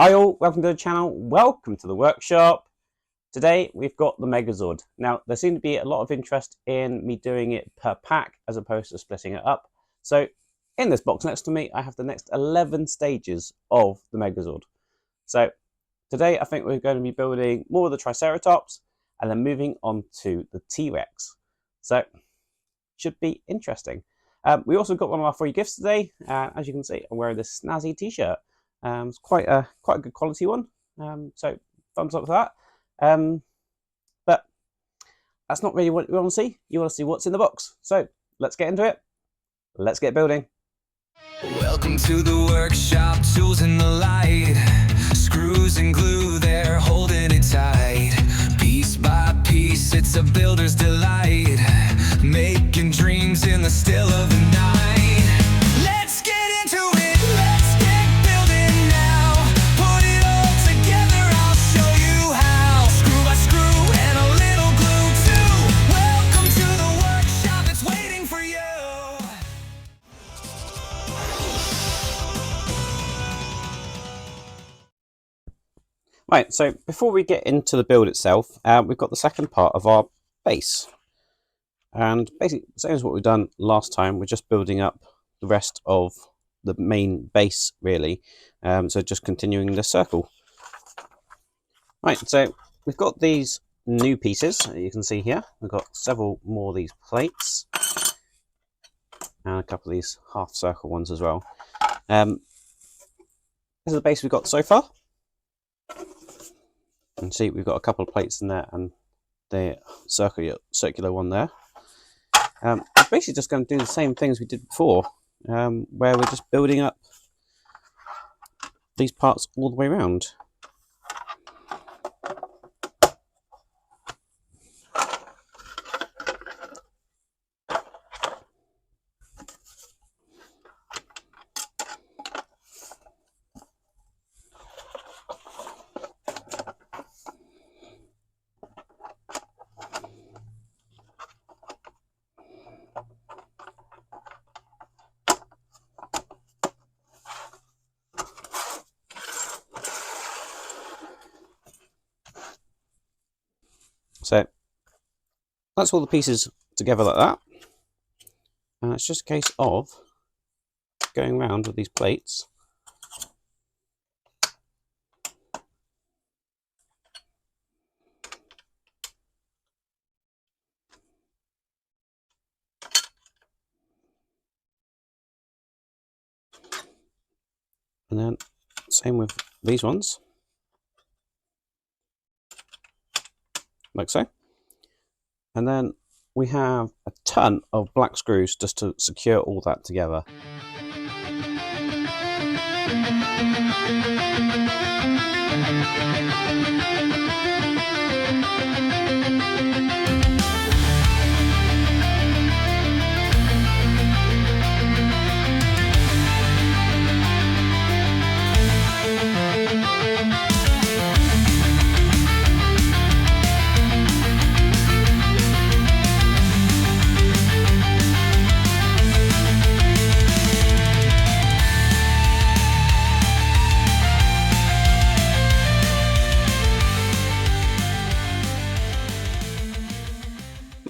Hi all, welcome to the channel, welcome to the workshop. Today we've got the Megazord. Now there seemed to be a lot of interest in me doing it per pack as opposed to splitting it up. So in this box next to me I have the next 11 stages of the Megazord. So today I think we're going to be building more of the Triceratops and then moving on to the T-Rex. So should be interesting. We also got one of our free gifts today. As you can see, I'm wearing this snazzy t-shirt. It's quite a good quality one. So thumbs up for that. But that's not really what you want to see. You want to see what's in the box. So let's get into it. Let's get building. Welcome to the workshop, tools in the light, screws and glue, they're holding it tight. Piece by piece, it's a builder's delight, making dreams in the still of the night. Let's get into it, let's get building now. Put it all together, I'll show you how. Screw by screw and a little glue too. Welcome to the workshop, it's waiting for you. Right, so before we get into the build itself, we've got the second part of our base. And basically, same as what we've done last time, we're just building up the rest of the main base, really. So just continuing the circle. Right, so we've got these new pieces, you can see here. We've got several more of these plates. And a couple of these half circle ones as well. This is the base we've got so far. And see, we've got a couple of plates in there and the circular one there. We're basically just going to do the same things we did before, where we're just building up these parts all the way around. So that's all the pieces together like that. And it's just a case of going around with these plates. And then same with these ones. Like so. And then we have a ton of black screws just to secure all that together.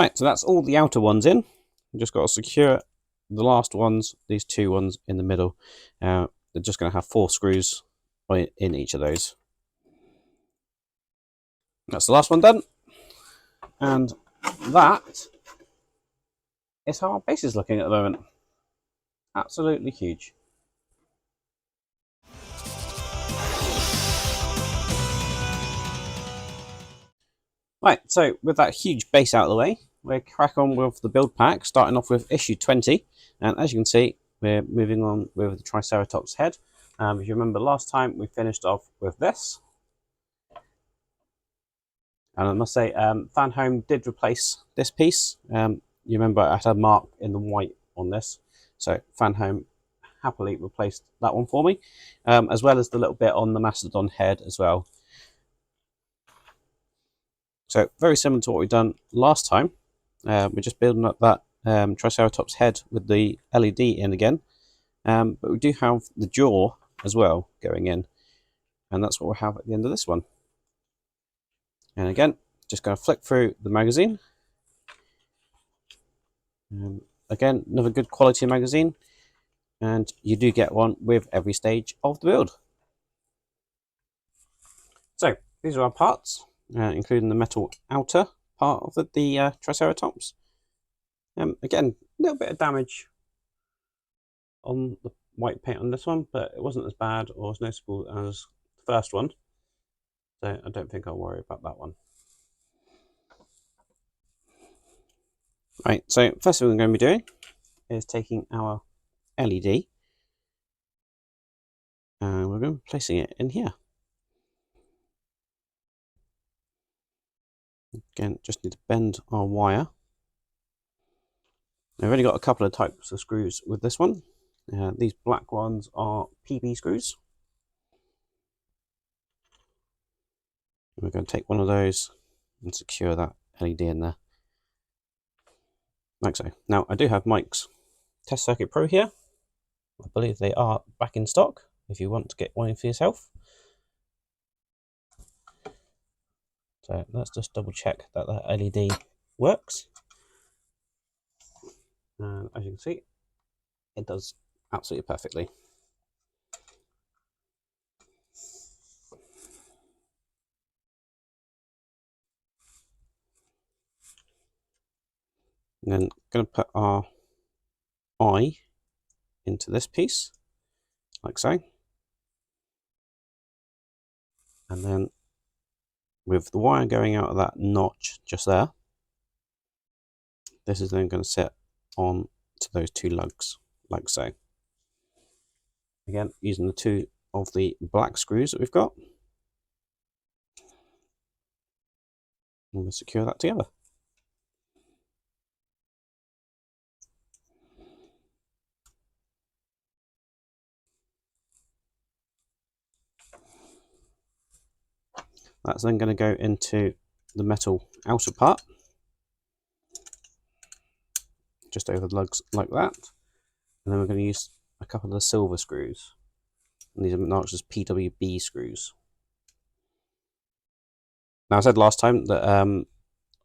Right, so that's all the outer ones in. We've just got to secure the last ones, these two ones in the middle. They're just going to have 4 screws in each of those. That's the last one done. And that is how our base is looking at the moment. Absolutely huge. Right, so with that huge base out of the way, we'll crack on with the build pack, starting off with issue 20. And as you can see, we're moving on with the Triceratops head. If you remember last time, we finished off with this. And I must say, Fan Home did replace this piece. You remember I had a mark in the white on this. So Fan Home happily replaced that one for me, as well as the little bit on the Mastodon head as well. So very similar to what we've done last time. We're just building up that Triceratops head with the LED in again. But we do have the jaw as well going in. And that's what we'll have at the end of this one. And again, just going to flick through the magazine. Again, another good quality magazine. And you do get one with every stage of the build. So these are our parts, including the metal outer part of the Triceratops. Again, a little bit of damage on the white paint on this one, but it wasn't as bad or as noticeable as the first one. So I don't think I'll worry about that one. Right, so first thing we're going to be doing is taking our LED and we're going to be placing it in here. Again, just need to bend our wire. I've only got a couple of types of screws with this one. These black ones are PB screws. We're going to take one of those and secure that LED in there, like so. Now I do have Mike's Test Circuit Pro here. I believe they are back in stock if you want to get one for yourself. So let's just double check that the LED works. And as you can see, it does absolutely perfectly. And then going to put our eye into this piece, like so. And then with the wire going out of that notch just there, this is then going to sit on to those two lugs, like so. Again, using the two of the black screws that we've got. And we'll secure that together. That's then going to go into the metal outer part, just over the lugs like that. And then we're going to use a couple of the silver screws. And these are marked as PWB screws. Now I said last time that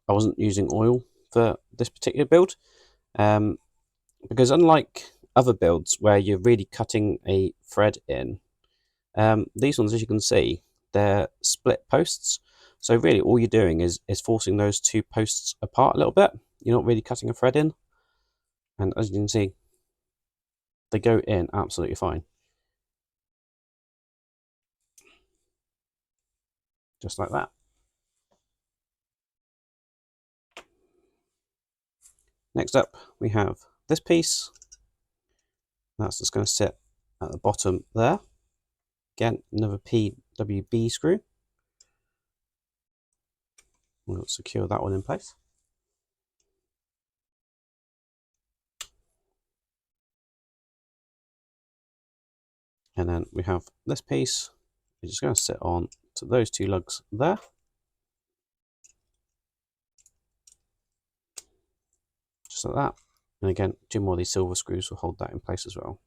I wasn't using oil for this particular build, because unlike other builds where you're really cutting a thread in, these ones, as you can see, they're split posts. So really all you're doing is forcing those two posts apart a little bit. You're not really cutting a thread in. And as you can see, they go in absolutely fine. Just like that. Next up, we have this piece. That's just going to sit at the bottom there. Again, another PWB screw. We'll secure that one in place. And then we have this piece, which is going to sit on to those two lugs there. Just like that. And again, two more of these silver screws will hold that in place as well.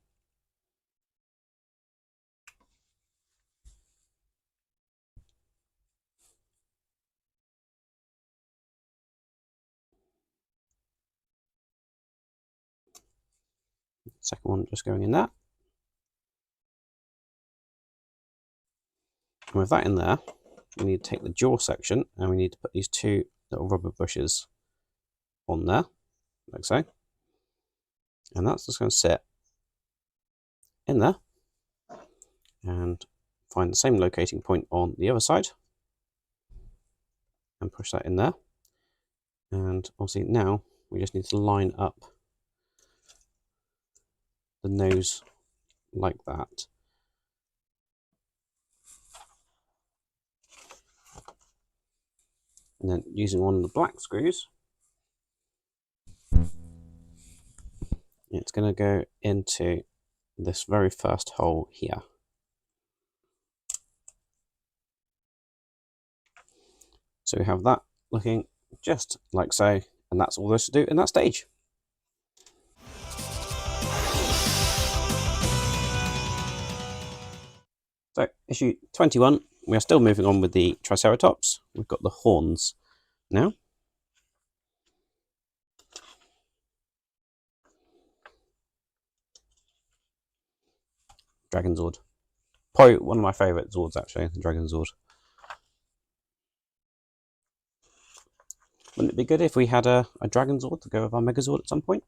Second one just going in there. And with that in there, we need to take the jaw section and we need to put these two little rubber bushes on there, like so. And that's just going to sit in there and find the same locating point on the other side and push that in there. And obviously now we just need to line up the nose like that. And then using one of the black screws, it's going to go into this very first hole here. So we have that looking just like so, and that's all there is to do in that stage. So issue 21, we are still moving on with the Triceratops. We've got the horns now. Dragonzord. Probably one of my favourite Zords actually, the Dragonzord. Wouldn't it be good if we had a Dragonzord to go with our Megazord at some point?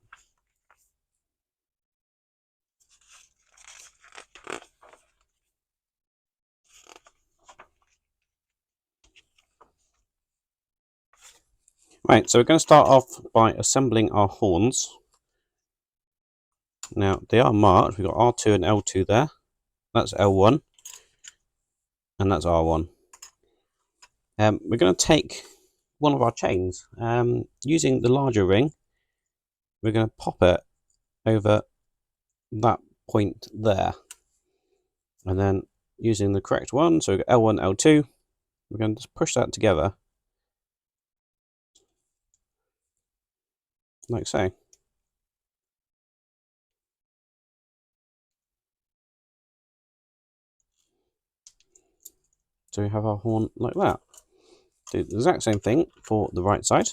Right, so we're going to start off by assembling our horns. Now, they are marked. We've got R2 and L2 there. That's L1. And that's R1. We're going to take one of our chains. Using the larger ring, we're going to pop it over that point there. And then using the correct one, so we've got L1, L2, we're going to just push that together. Like so. So we have our horn like that. Do the exact same thing for the right side.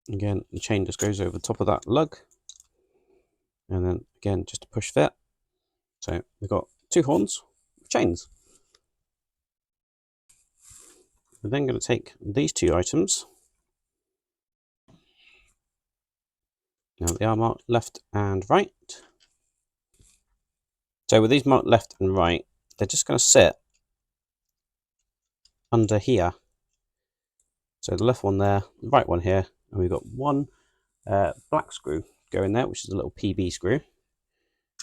Again, the chain just goes over the top of that lug. And then again, just a push fit. So we've got two horns with chains. We're then going to take these two items. Now they are marked left and right. So with these marked left and right, they're just going to sit under here. So the left one there, the right one here, and we've got one black screw going there, which is a little PB screw.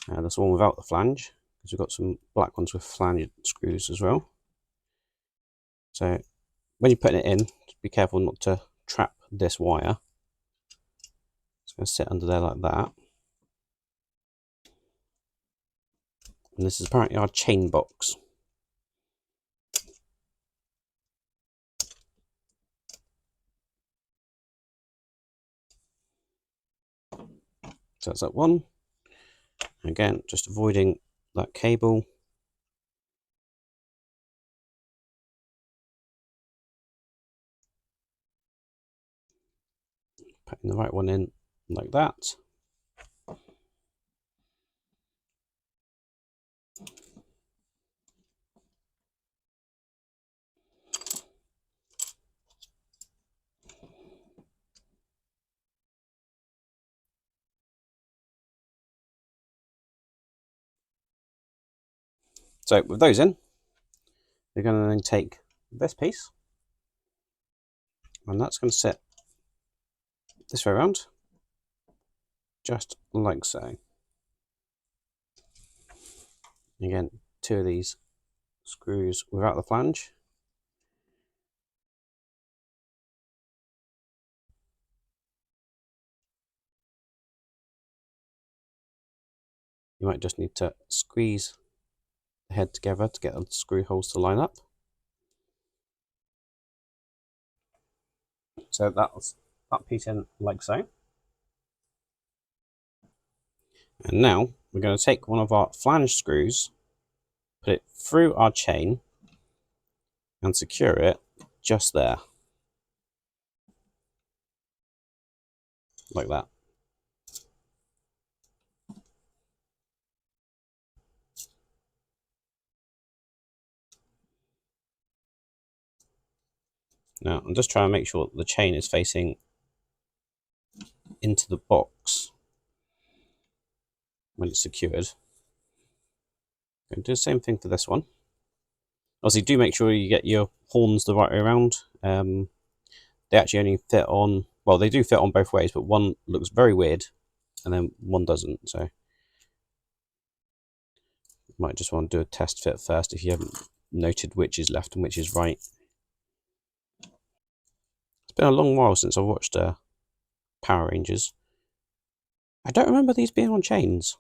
That's the one without the flange, because we've got some black ones with flange screws as well. So when you're putting it in, just be careful not to trap this wire. It's going to sit under there like that. And this is apparently our chain box. So that's that one. Again, just avoiding that cable. Putting the right one in like that. So with those in, we're going to then take this piece, and that's going to sit this way around, just like so. Again, two of these screws without the flange. You might just need to squeeze the head together to get the screw holes to line up. So that's that piece in like so. And now we're going to take one of our flange screws, put it through our chain, and secure it just there. Like that. Now I'm just trying to make sure the chain is facing into the box when it's secured. I'm going to do the same thing for this one. Obviously, do make sure you get your horns the right way around. They actually only fit on, well, they do fit on both ways, but one looks very weird and then one doesn't. So you might just want to do a test fit first if you haven't noted which is left and which is right. It's been a long while since I've watched Power Rangers. I don't remember these being on chains,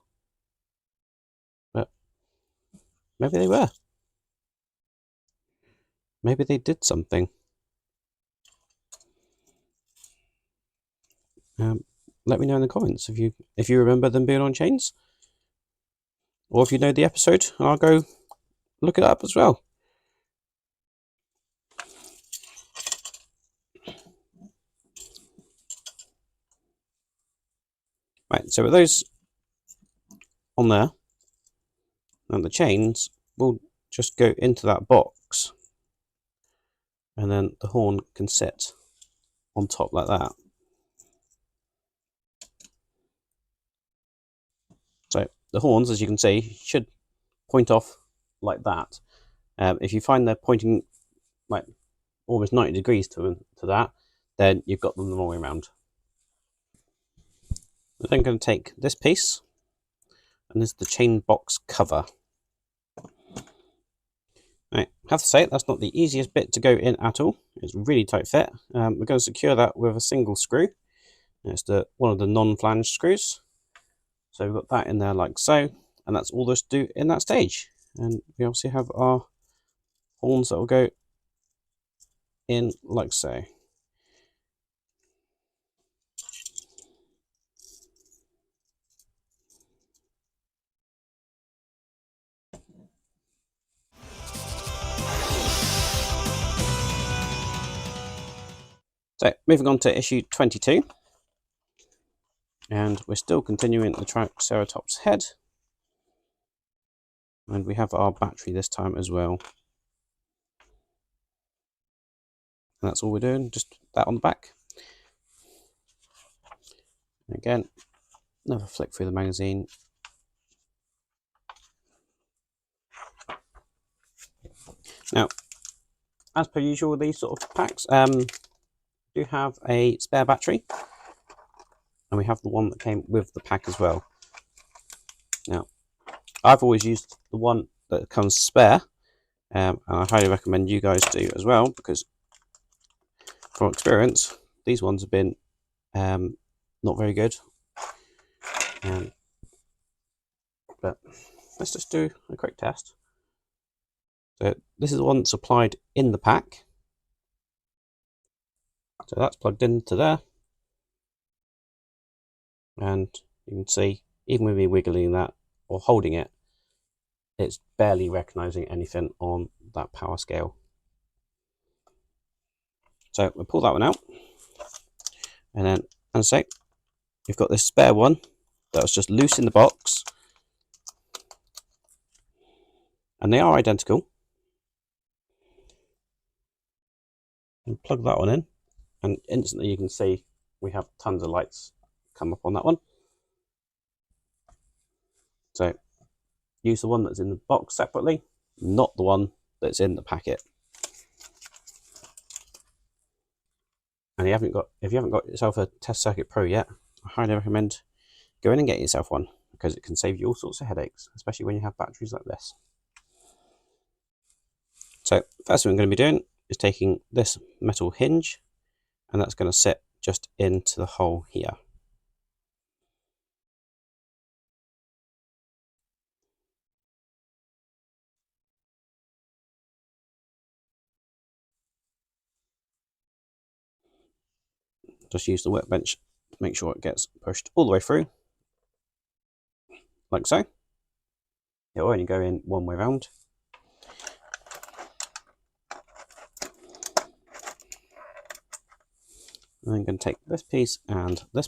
but maybe they were. Maybe they did something. Let me know in the comments if you remember them being on chains. or if you know the episode, I'll go look it up as well. Right, so with those on there, and the chains will just go into that box, and then the horn can sit on top like that. So the horns, as you can see, should point off like that. If you find they're pointing like almost 90 degrees to that, then you've got them the wrong way around. We're then going to take this piece, and this is the chain box cover. Right, I have to say, that's not the easiest bit to go in at all. It's really tight fit. We're going to secure that with a single screw. It's one of the non-flange screws. So we've got that in there like so, and that's all there's to do in that stage. And we obviously have our horns that will go in like so. So moving on to issue 22, and we're still continuing the Triceratops head, and we have our battery this time as well. And that's all we're doing, just that on the back. Again, another flick through the magazine. Now, as per usual with these sort of packs, do have a spare battery, and we have the one that came with the pack as well. Now, I've always used the one that comes spare, and I highly recommend you guys do as well, because from experience, these ones have been not very good. But let's just do a quick test. So this is the one supplied in the pack. So that's plugged into there, and you can see, even with me wiggling that or holding it, it's barely recognizing anything on that power scale. So we'll pull that one out, and then, as I say, we've got this spare one that was just loose in the box, and they are identical. And plug that one in, and instantly you can see we have tons of lights come up on that one. So use the one that's in the box separately, not the one that's in the packet. And if you haven't got yourself a Test Circuit Pro yet, I highly recommend going and getting yourself one, because it can save you all sorts of headaches, especially when you have batteries like this. So first thing I'm going to be doing is taking this metal hinge, and that's going to sit just into the hole here. Just use the workbench to make sure it gets pushed all the way through, like so. It'll only go in one way round. I'm going to take this piece, and with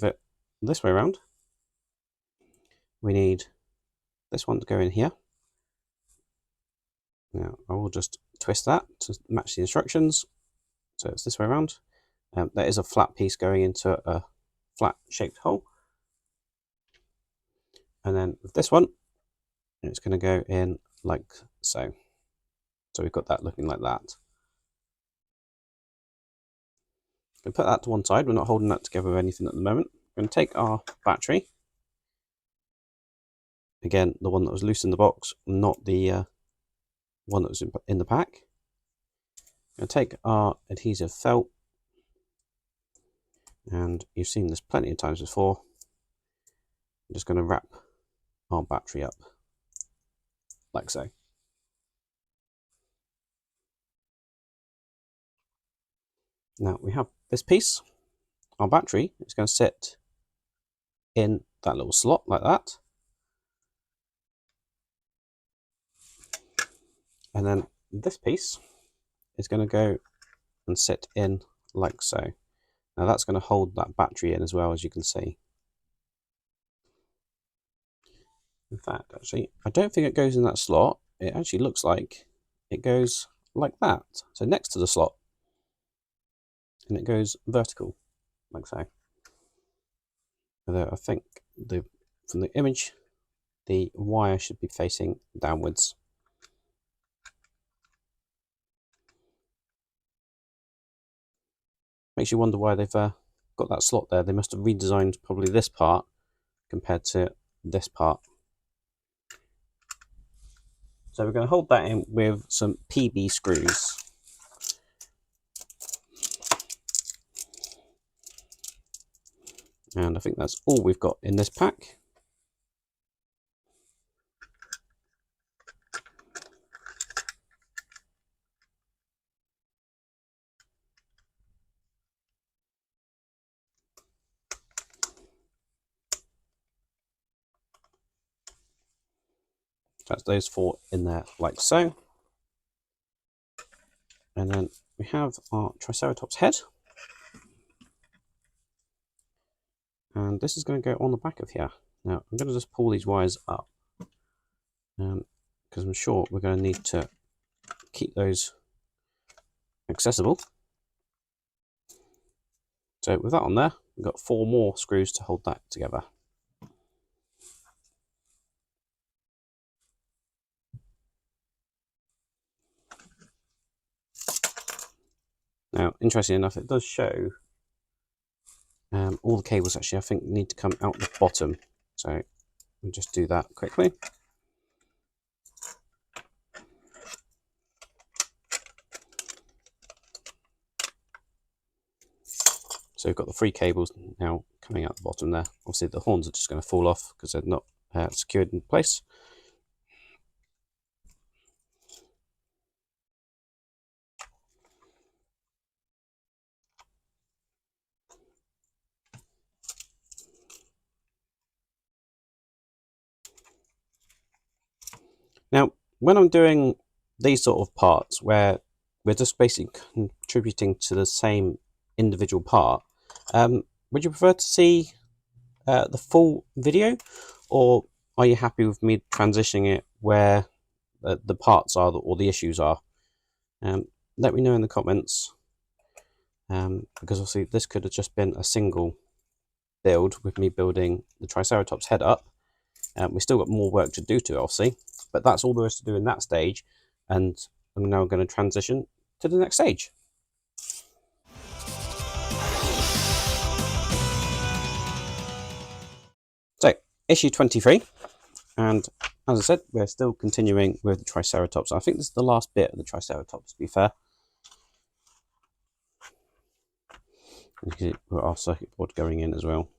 it this way around, we need this one to go in here. Now I will just twist that to match the instructions, so it's this way around. There is a flat piece going into a flat shaped hole, and then with this one, it's going to go in like so. So we've got that looking like that. We'll put that to one side. We're not holding that together with anything at the moment. We're going to take our battery, again the one that was loose in the box, not the one that was in the pack. We're going to take our adhesive felt, and you've seen this plenty of times before. I'm just going to wrap our battery up like so. Now we have this piece. Our battery is going to sit in that little slot like that. And then this piece is going to go and sit in like so. Now that's going to hold that battery in as well, as you can see. In fact, actually, I don't think it goes in that slot. It actually looks like it goes like that. So next to the slot. And it goes vertical, like so. Although I think from the image, the wire should be facing downwards. Makes you wonder why they've got that slot there. They must have redesigned probably this part compared to this part. So we're going to hold that in with some PB screws. And I think that's all we've got in this pack. That's those four in there like so. And then we have our Triceratops head. And this is going to go on the back of here. Now I'm going to just pull these wires up because I'm sure we're going to need to keep those accessible. So with that on there, we've got 4 more screws to hold that together. Now, interestingly enough, it does show all the cables actually, I think, need to come out the bottom. So we'll just do that quickly. So we've got the 3 cables now coming out the bottom there. Obviously the horns are just going to fall off because they're not secured in place. Now, when I'm doing these sort of parts where we're just basically contributing to the same individual part, would you prefer to see the full video, or are you happy with me transitioning it where the parts are or the issues are? Let me know in the comments, because obviously this could have just been a single build with me building the Triceratops head up. We still got more work to do to it, obviously, but that's all there is to do in that stage, and I'm now going to transition to the next stage. So, issue 23, and as I said, we're still continuing with the Triceratops. I think this is the last bit of the Triceratops, to be fair. We've got our circuit board going in as well.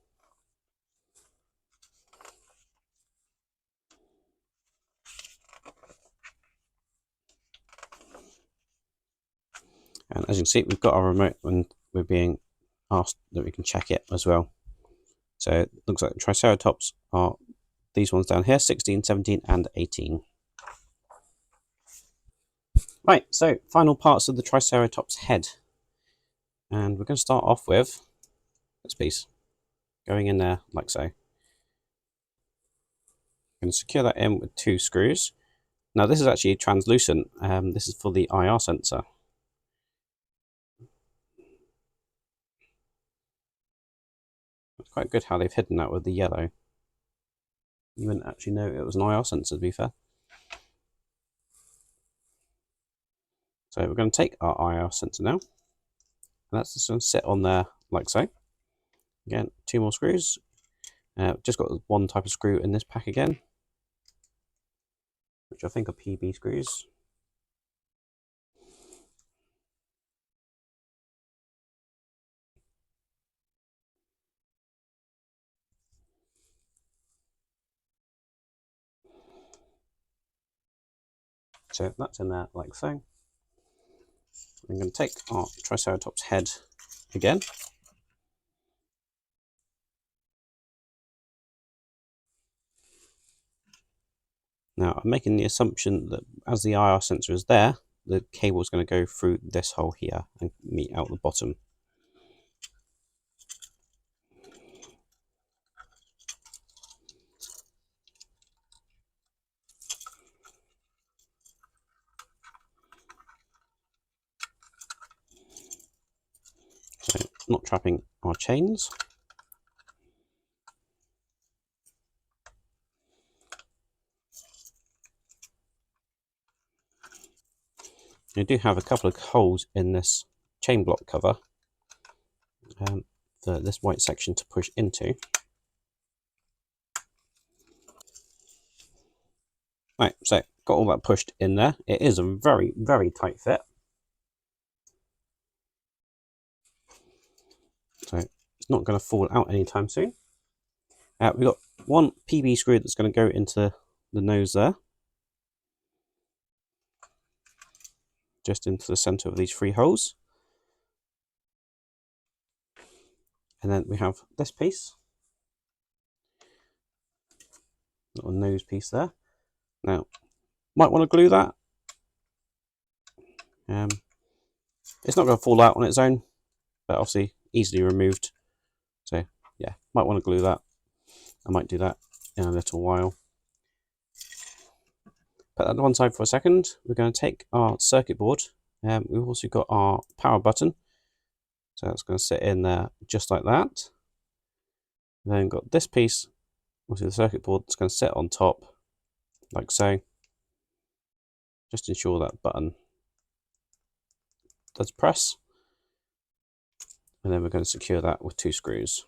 And as you can see, we've got our remote and we're being asked that we can check it as well. So it looks like the Triceratops are these ones down here, 16, 17 and 18. Right, so final parts of the Triceratops head. And we're going to start off with this piece going in there like so. I'm going to secure that in with 2 screws. Now this is actually translucent. This is for the IR sensor. It's quite good how they've hidden that with the yellow. You wouldn't actually know it was an IR sensor, to be fair. So we're going to take our IR sensor now, and that's just going to sit on there like so. Again, 2 more screws. Just got 1 type of screw in this pack again, which I think are PB screws. So that's in there like so. I'm going to take our Triceratops head again. Now I'm making the assumption that as the IR sensor is there, the cable is going to go through this hole here and meet out the bottom. So not trapping our chains. You do have a couple of holes in this chain block cover for this white section to push into. Right, so got all that pushed in there. It is a very, very tight fit. So it's not going to fall out anytime soon. We've got one PB screw that's going to go into the nose there. Just into the center of these 3 holes. And then we have this piece. Little nose piece there. Now, might want to glue that. It's not going to fall out on its own, but obviously easily removed. So yeah, might want to glue that. I might do that in a little while. Put that to one side for a second. We're going to take our circuit board. We've also got our power button. So that's going to sit in there just like that. And then got this piece, obviously the circuit board, that's going to sit on top, like so. Just ensure that button does press. And then we're going to secure that with 2 screws.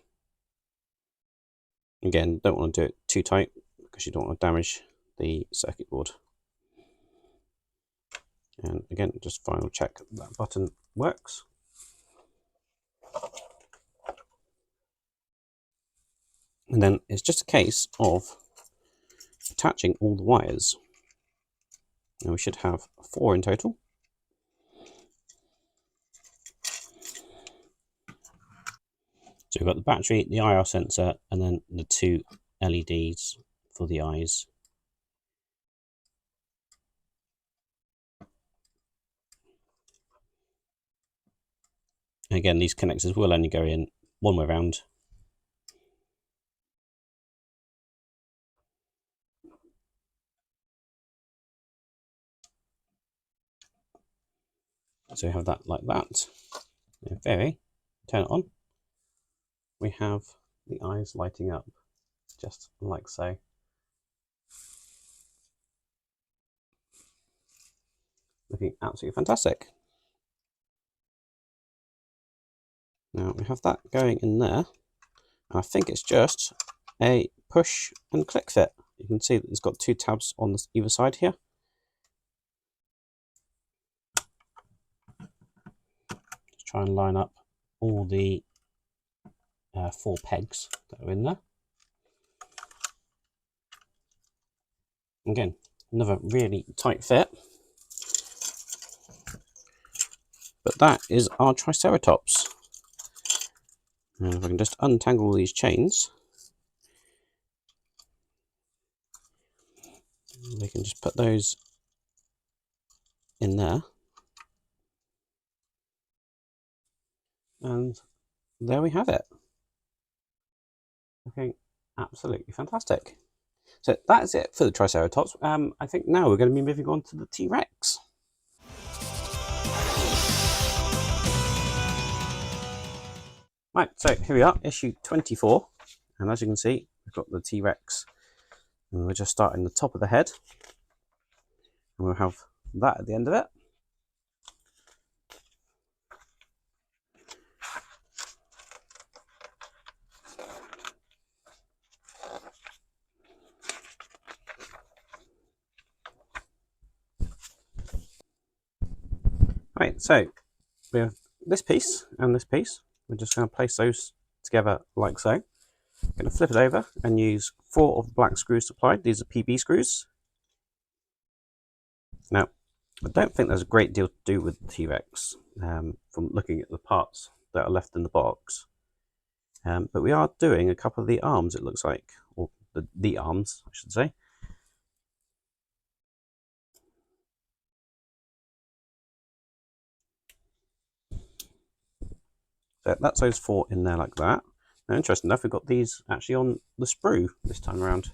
Again, don't want to do it too tight because you don't want to damage the circuit board. And again, just final check that button works. And then it's just a case of attaching all the wires. Now we should have 4 in total. So we've got the battery, the IR sensor, and then the 2 LEDs for the eyes. Again, these connectors will only go in one way around. So we have that like that. In theory, turn it on. We have the eyes lighting up just like so. Looking absolutely fantastic. Now we have that going in there. I think it's just a push and click fit. You can see that it's got 2 tabs on either side here. Just try and line up all the 4 pegs that are in there. Again, another really tight fit. But that is our Triceratops. And if I can just untangle these chains, we can just put those in there. And there we have it. Looking absolutely fantastic. So that's it for the Triceratops. I think now we're going to be moving on to the T-Rex. Right, so here we are, issue 24. And as you can see, we've got the T-Rex. And we're just starting the top of the head. And we'll have that at the end of it. Right, so we have this piece and this piece. We're just going to place those together like so. I'm going to flip it over and use 4 of the black screws supplied. These are PB screws. Now, I don't think there's a great deal to do with the T-Rex from looking at the parts that are left in the box. But we are doing a couple of the arms, it looks like, or the arms, I should say. So that's those 4 in there like that. Now, interesting enough, we've got these actually on the sprue this time around.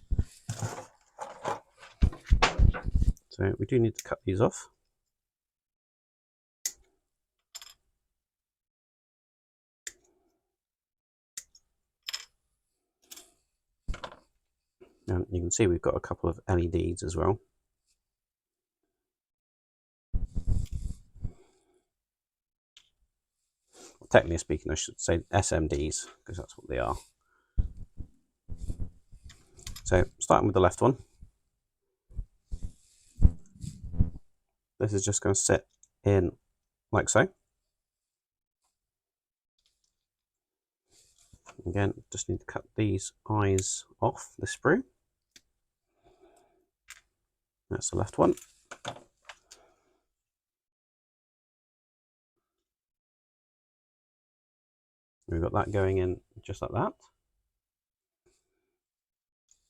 So we do need to cut these off. And you can see we've got a couple of LEDs as well. Well, technically speaking, I should say SMDs, because that's what they are. So starting with the left one. This is just going to sit in like so. Again, just need to cut these eyes off the sprue. That's the left one. We've got that going in just like that.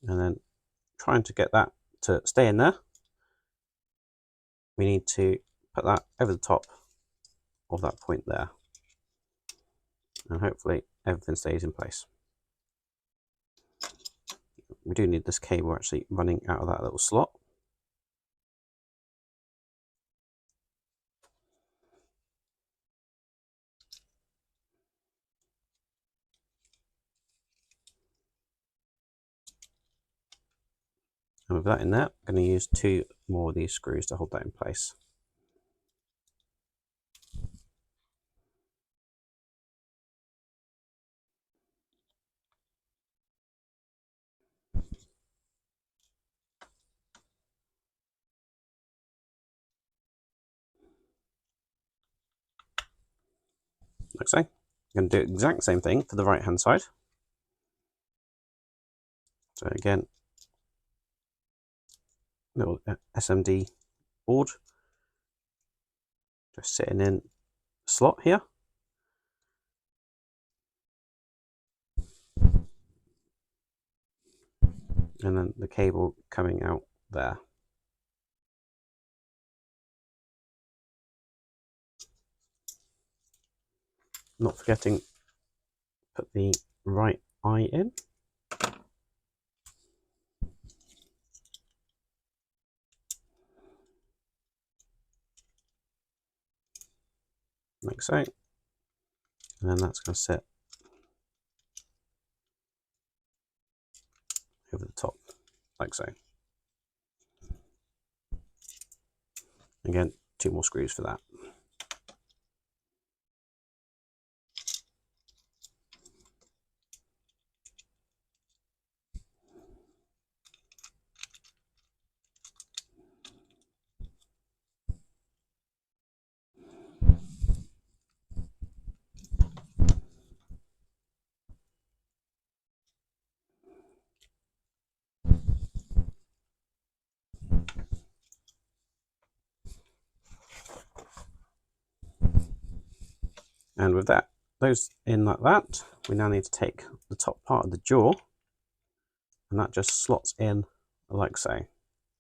And then trying to get that to stay in there, we need to put that over the top of that point there. And hopefully everything stays in place. We do need this cable actually running out of that little slot. And with that in there, I'm going to use 2 more of these screws to hold that in place. Like so. I'm going to do the exact same thing for the right hand side. So again, little SMD board just sitting in the slot here. And then the cable coming out there. Not forgetting put the right eye in. Like so. And then that's going to sit over the top, like so. Again, 2 more screws for that. And with that, those in like that, we now need to take the top part of the jaw, and that just slots in like so.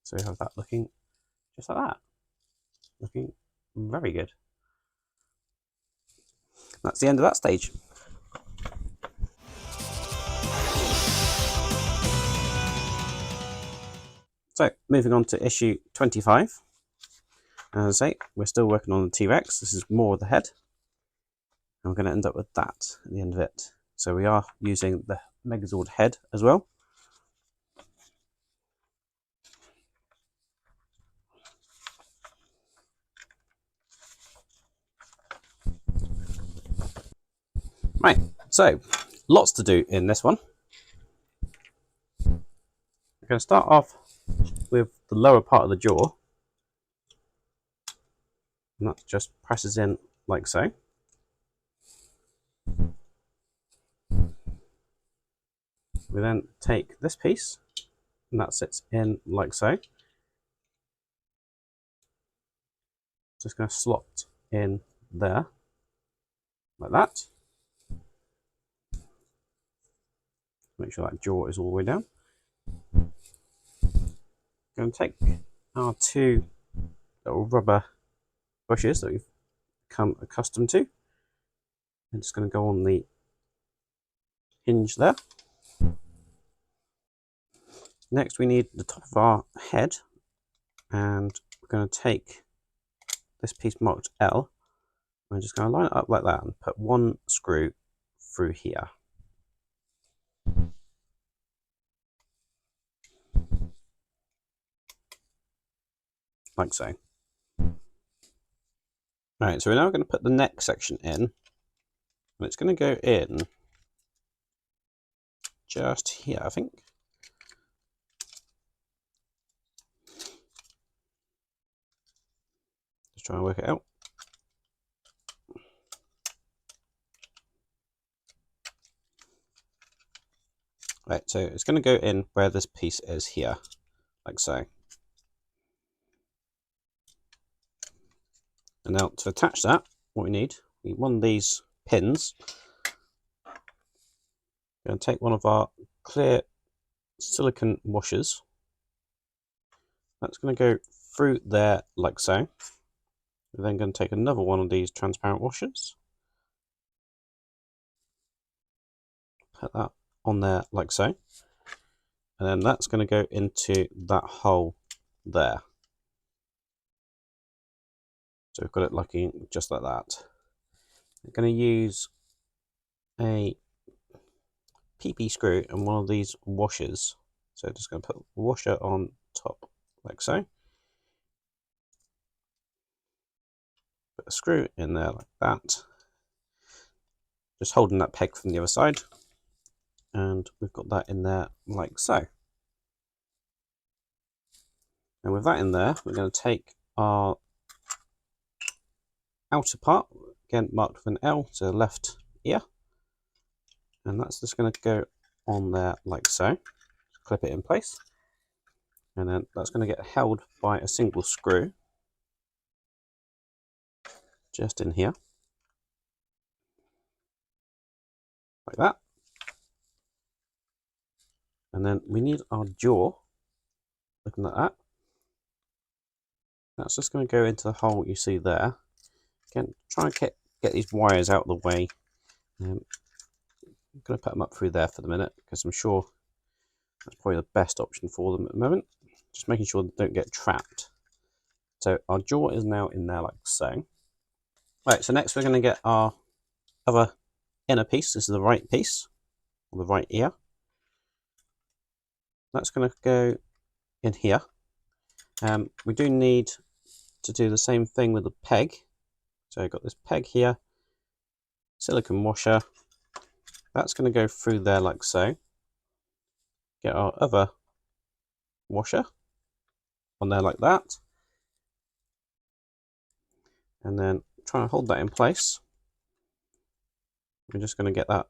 So we have that looking just like that. Looking very good. That's the end of that stage. So moving on to issue 25. As I say, we're still working on the T-Rex. This is more of the head. And we're going to end up with that at the end of it. So we are using the Megazord head as well. Right, so lots to do in this one. We're going to start off with the lower part of the jaw. And that just presses in like so. We then take this piece, and that sits in like so. Just going to slot in there, like that. Make sure that jaw is all the way down. Going to take our 2 little rubber bushes that we've become accustomed to, I'm just going to go on the hinge there. Next we need the top of our head, and we're going to take this piece marked L. I'm just going to line it up like that and put one screw through here. Like so. Alright, so we're now going to put the neck section in, and it's going to go in just here, I think. Just trying to work it out. Right, so it's going to go in where this piece is here, like so. And now to attach that, what we need one of these pins. We're going to take one of our clear silicone washers. That's going to go through there like so. We're then going to take another one of these transparent washers. Put that on there like so. And then that's going to go into that hole there. So we've got it looking just like that. I'm going to use a PP screw and one of these washers. So just going to put the washer on top like so. Put a screw in there like that. Just holding that peg from the other side. And we've got that in there like so. And with that in there, we're going to take our outer part, again marked with an L, to the left ear. And that's just going to go on there like so. Clip it in place. And then that's going to get held by a single screw. Just in here. Like that. And then we need our jaw. Looking at that. That's just going to go into the hole you see there. Again, try and get these wires out of the way. I'm going to put them up through there for the minute, because I'm sure that's probably the best option for them at the moment. Just making sure they don't get trapped. So our jaw is now in there like so. Right, so next we're going to get our other inner piece. This is the right piece, or the right ear. That's going to go in here. We do need to do the same thing with the peg. So I've got this peg here, silicone washer. That's going to go through there like so. Get our other washer on there like that. And then try and hold that in place. We're just going to get that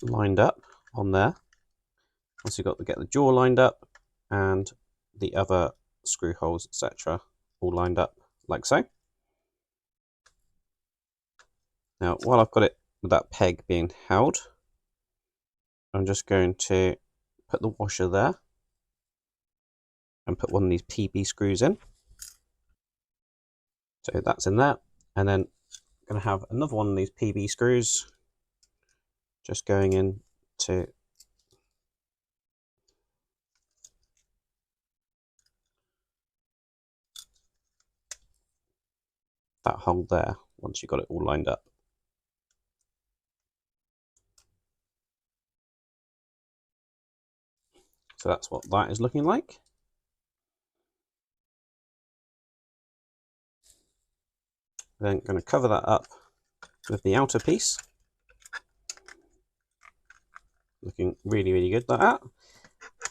lined up on there. Once you've got to get the jaw lined up and the other screw holes, etc., all lined up like so. Now, while I've got it with that peg being held, I'm just going to put the washer there and put one of these PB screws in. So that's in there, and then I'm going to have another one of these PB screws just going into that hole there once you've got it all lined up. So that's what that is looking like. Then going to cover that up with the outer piece. Looking really, really good like that.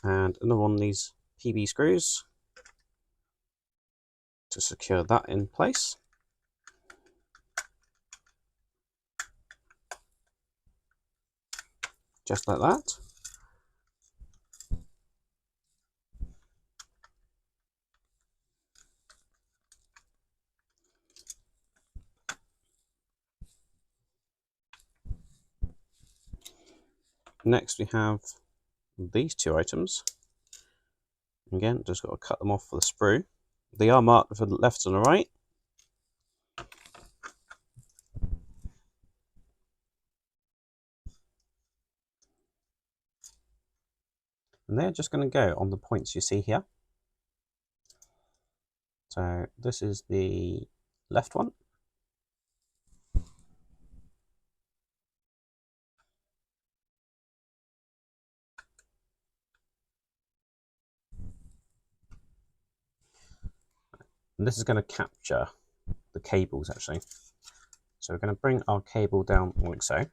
And another one of these PB screws to secure that in place. Just like that. Next we have these two items. Again, just got to cut them off for the sprue. They are marked for the left and the right. And they're just going to go on the points you see here. So this is the left one. And this is going to capture the cables actually. So we're going to bring our cable down like so.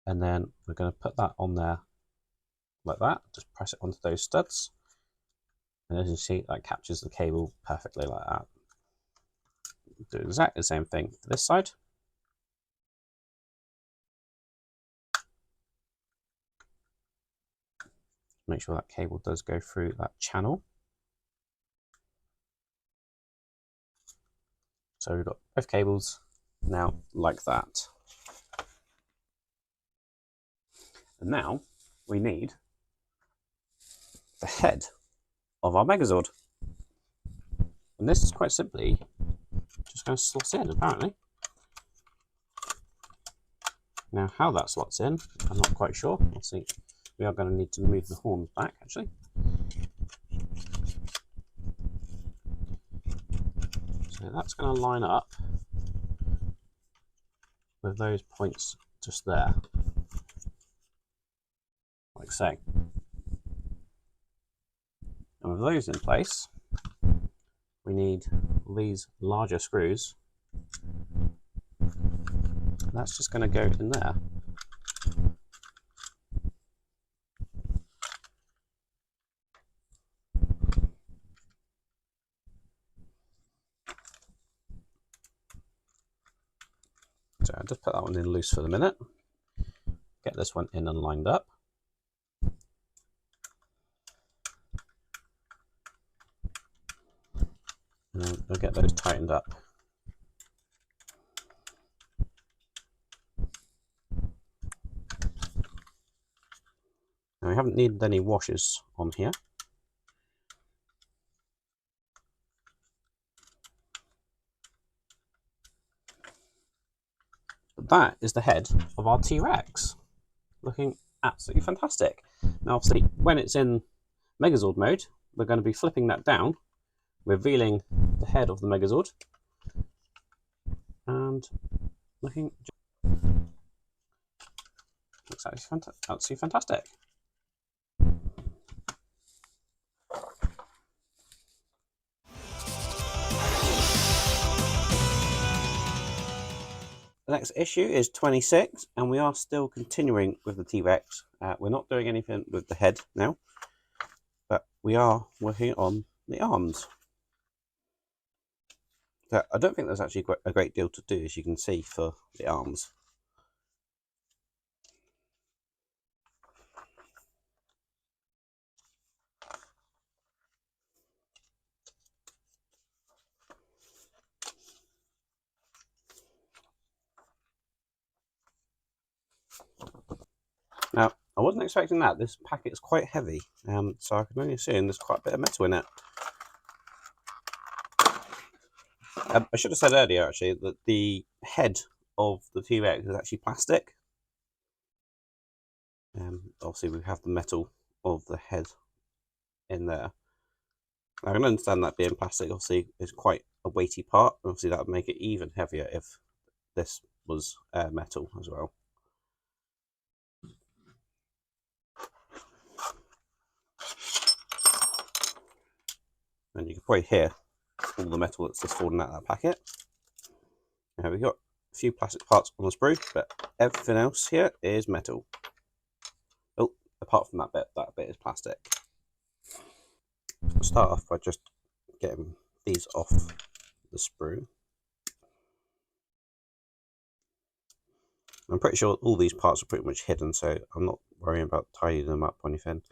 And then we're going to put that on there like that. Just press it onto those studs. And as you see, that captures the cable perfectly like that. Do exactly the same thing for this side. Make sure that cable does go through that channel. So we've got both cables now like that. And now we need the head of our Megazord. And this is quite simply just going to slot in apparently. Now how that slots in, I'm not quite sure. We'll see. We are going to need to move the horns back actually. So that's going to line up with those points just there, like so. And with those in place, we need these larger screws. That's just going to go in there. So I'll just put that one in loose for the minute. Get this one in and lined up. And then we'll get those tightened up. Now we haven't needed any washers on here. But that is the head of our T-Rex. Looking absolutely fantastic. Now obviously when it's in Megazord mode, we're going to be flipping that down, revealing the head of the Megazord. And looking looks absolutely fantastic. The next issue is 26, and we are still continuing with the T-Rex. We're not doing anything with the head now, but we are working on the arms. So I don't think there's actually a great deal to do, as you can see, for the arms. Now, I wasn't expecting that. This packet is quite heavy, so I can only assume there's quite a bit of metal in it. I should have said earlier, actually, that the head of the T-Rex is actually plastic. Obviously, we have the metal of the head in there. I can understand that being plastic, obviously, is quite a weighty part. Obviously, that would make it even heavier if this was metal as well. And you can probably hear all the metal that's just falling out of that packet. Now we've got a few plastic parts on the sprue, but everything else here is metal. Oh, apart from that bit is plastic. I'll start off by just getting these off the sprue. I'm pretty sure all these parts are pretty much hidden, so I'm not worrying about tidying them up or anything.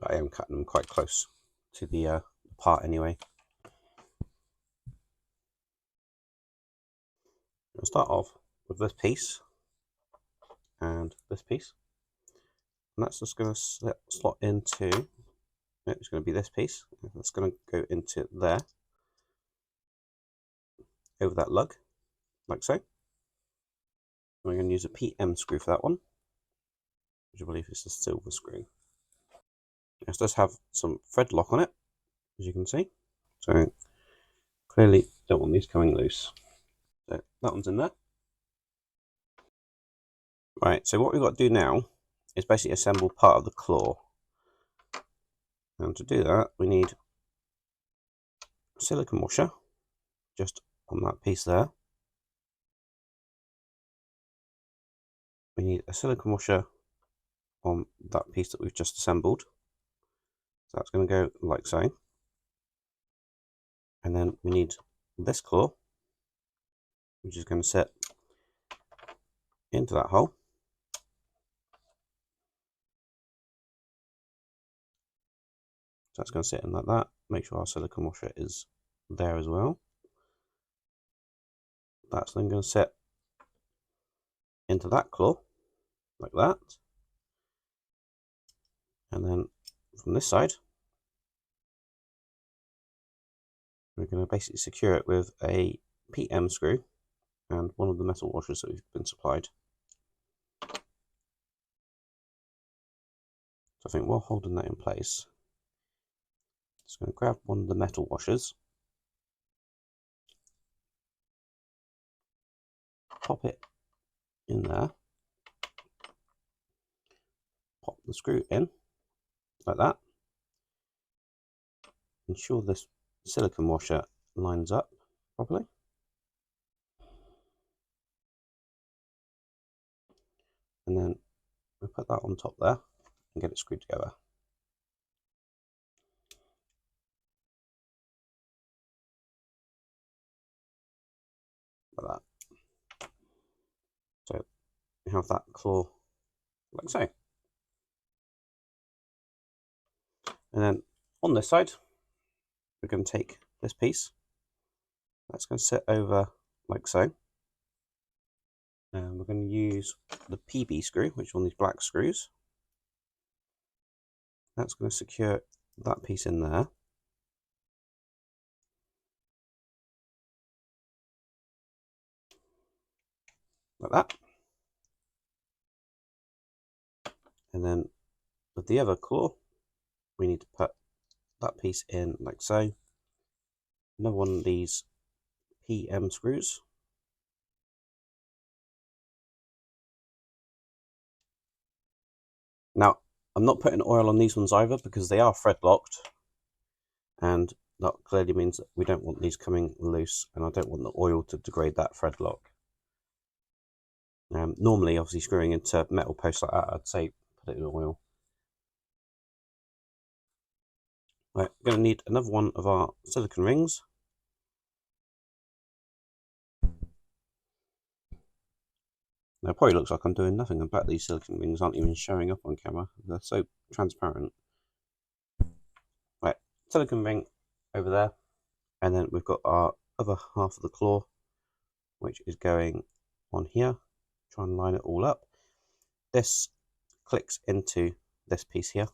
But I am cutting them quite close to the part anyway. I'll start off with this piece and this piece. And that's just going to slot into, it's going to be this piece. That's going to go into there, over that lug, like so. We're going to use a PM screw for that one. which I believe is a silver screw. This does have some thread lock on it, as you can see. So clearly don't want these coming loose. So that one's in there. Right, so what we've got to do now is basically assemble part of the claw. And to do that, we need a silicone washer, just on that piece there. We need a silicone washer on that piece that we've just assembled. So that's going to go like so. And then we need this claw, which is going to sit into that hole. So that's going to sit in like that. Make sure our silicone washer is there as well. That's then going to sit into that claw, like that. And then from this side, we're going to basically secure it with a PM screw and one of the metal washers that we've been supplied. So I think while holding that in place, just going to grab one of the metal washers, pop it in there, pop the screw in like that, ensure this silicone washer lines up properly, and then we put that on top there and get it screwed together like that. So we have that claw like so. And then on this side, we're going to take this piece. That's going to sit over like so. And we're going to use the PB screw, which is one of these black screws. That's going to secure that piece in there. Like that. And then with the other claw, we need to put that piece in like so. Another one of these PM screws. Now, I'm not putting oil on these ones either because they are thread locked, and that clearly means that we don't want these coming loose, and I don't want the oil to degrade that thread lock. Normally, obviously, screwing into metal posts like that, I'd say put it in oil. Right, we're going to need another one of our silicone rings. Now, it probably looks like I'm doing nothing. In fact, these silicone rings aren't even showing up on camera. They're so transparent. Right, silicone ring over there. And then we've got our other half of the claw, which is going on here. Try and line it all up. This clicks into this piece here.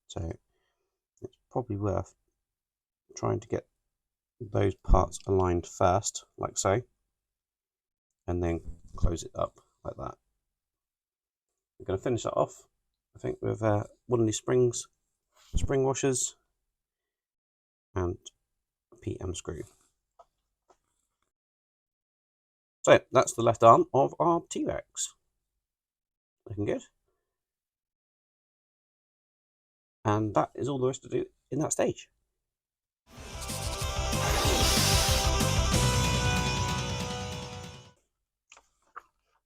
So it's probably worth trying to get those parts aligned first, like so, and then close it up like that. We're going to finish that off, I think, with one of these spring washers and a PM screw. So that's the left arm of our T-Rex. Looking good. And that is all there is to do in that stage.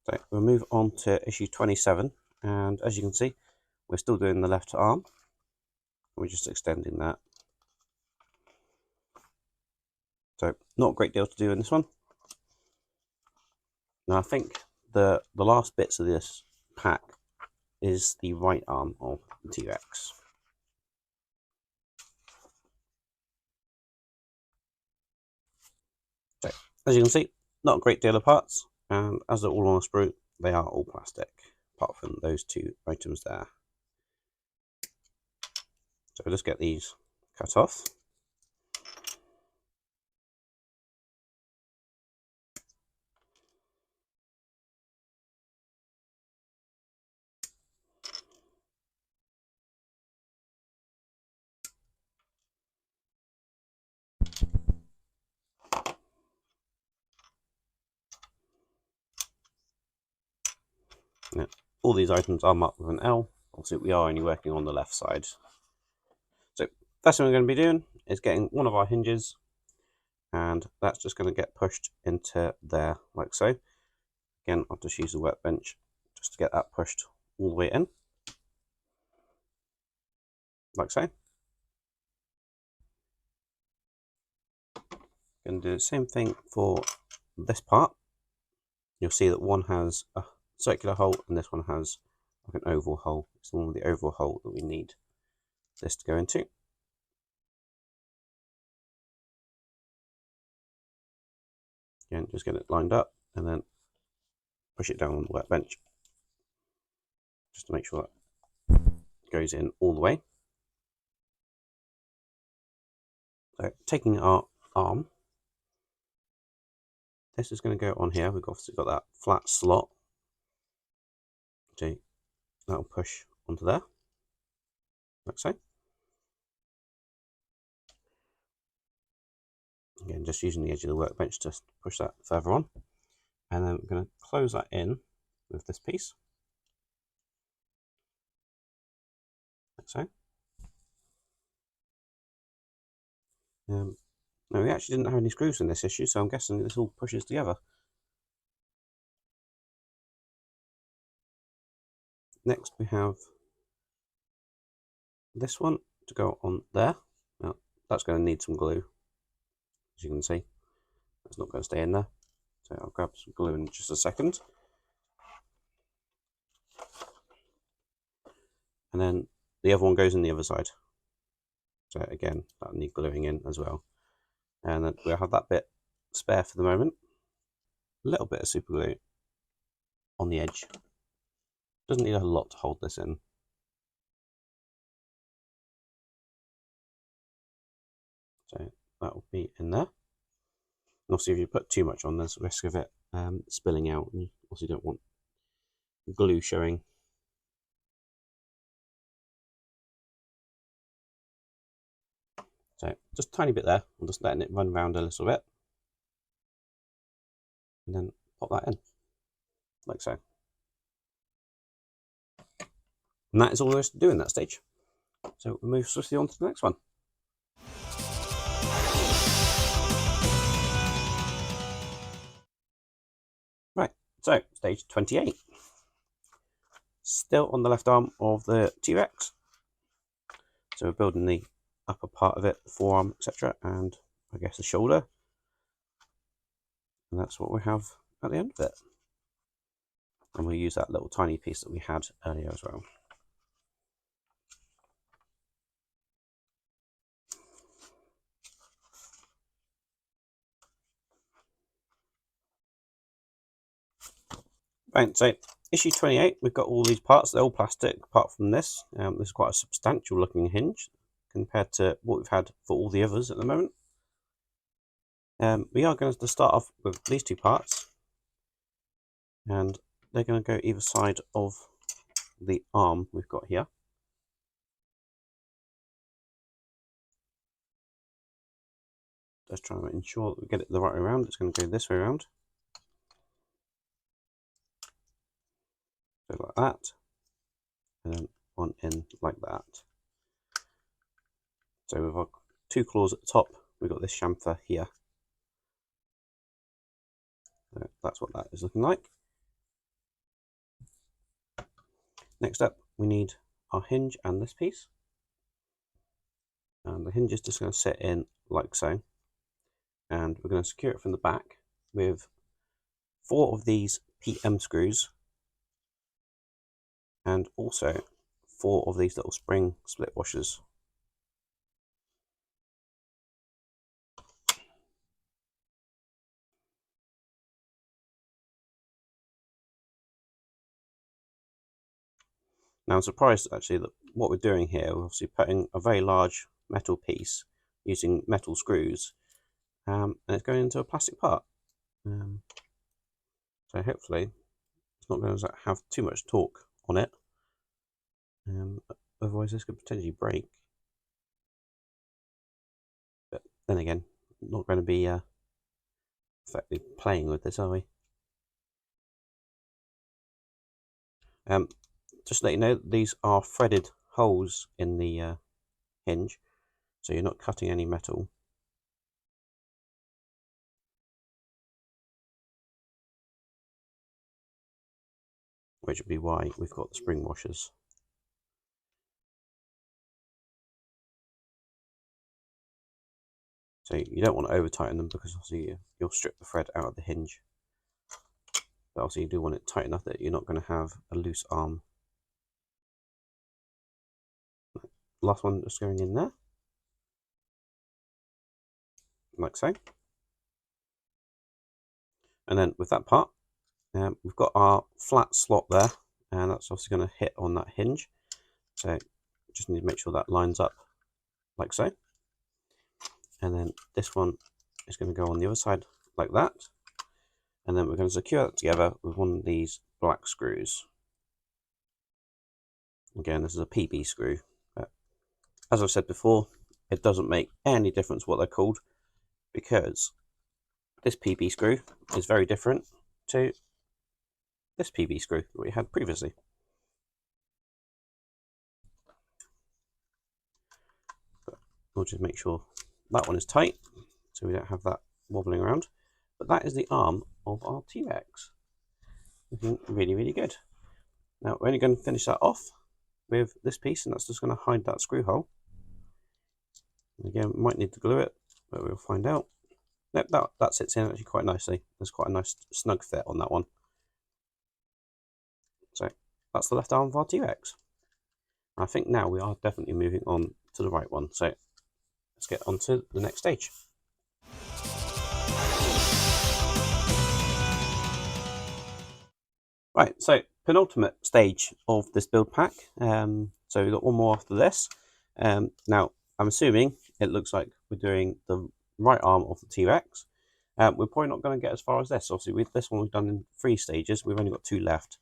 So we'll move on to issue 27, and as you can see, we're still doing the left arm. We're just extending that. So not a great deal to do in this one. Now I think the last bits of this pack is the right arm of the T-Rex. So as you can see, not a great deal of parts, and as they're all on a sprue, they are all plastic, apart from those two items there. So let's get these cut off. Now, all these items are marked with an L. Obviously, we are only working on the left side. So first thing we're going to be doing is getting one of our hinges, and that's just going to get pushed into there like so. Again, I'll just use the workbench just to get that pushed all the way in, like so. Going to do the same thing for this part. You'll see that one has a circular hole and this one has like an oval hole. It's the one with the oval hole that we need this to go into. Again, just get it lined up and then push it down on the workbench just to make sure that goes in all the way. So taking our arm, this is going to go on here. We've obviously got that flat slot. So that'll push onto there, like so. Again, just using the edge of the workbench to push that further on. And then we're going to close that in with this piece, like so. No, we actually didn't have any screws in this issue, so I'm guessing this all pushes together. Next we have this one to go on there. Now that's going to need some glue, as you can see. It's not going to stay in there, so I'll grab some glue in just a second. And then the other one goes in the other side. So again, that'll need gluing in as well. And then we'll have that bit spare for the moment. A little bit of super glue on the edge. Doesn't need a lot to hold this in. So that will be in there. And obviously if you put too much on, there's a risk of it spilling out, and you also don't want glue showing. So just a tiny bit there. I'm just letting it run around a little bit. And then pop that in, like so. And that is all there is to do in that stage. So we'll move swiftly on to the next one. Right, so stage 28. Still on the left arm of the T-Rex. So we're building the upper part of it, the forearm, etc., and I guess the shoulder. And that's what we have at the end of it. And we'll use that little tiny piece that we had earlier as well. Right, so issue 28, we've got all these parts, they're all plastic apart from this. This is quite a substantial looking hinge compared to what we've had for all the others at the moment. We are going to start off with these two parts, and they're going to go either side of the arm we've got here. Just trying to ensure that we get it the right way around. It's going to go this way around. So like that, and then one in like that. So with our two claws at the top, we've got this chamfer here. So that's what that is looking like. Next up, we need our hinge and this piece. And the hinge is just going to sit in like so. And we're going to secure it from the back with 4 of these PM screws, and also 4 of these little spring split washers. Now I'm surprised actually that what we're doing here, we're obviously putting a very large metal piece using metal screws, and it's going into a plastic part. So hopefully it's not going to have too much torque on it, otherwise this could potentially break. But then again, not going to be effectively playing with this, are we? Just to let you know, these are threaded holes in the hinge, so you're not cutting any metal. Which would be why we've got the spring washers. So you don't want to over tighten them because obviously you'll strip the thread out of the hinge. But obviously you do want it tight enough that you're not going to have a loose arm. Last one just going in there, like so. And then with that part, we've got our flat slot there, and that's obviously going to hit on that hinge. So just need to make sure that lines up like so. And then this one is going to go on the other side like that. And then we're going to secure that together with one of these black screws. Again, this is a PB screw. But as I've said before, it doesn't make any difference what they're called, because this PB screw is very different to this PB screw that we had previously. But we'll just make sure that one is tight so we don't have that wobbling around. But that is the arm of our T-Rex. Looking really, really good. Now we're only going to finish that off with this piece, and that's just going to hide that screw hole. Again, we might need to glue it, but we'll find out. Nope, that sits in actually quite nicely. There's quite a nice snug fit on that one. So that's the left arm of our T-Rex. I think now we are definitely moving on to the right one. So let's get on to the next stage. Right, so penultimate stage of this build pack. So we've got one more after this. Now, I'm assuming it looks like we're doing the right arm of the T-Rex. We're probably not going to get as far as this. Obviously, with this one we've done in 3 stages. We've only got 2 left.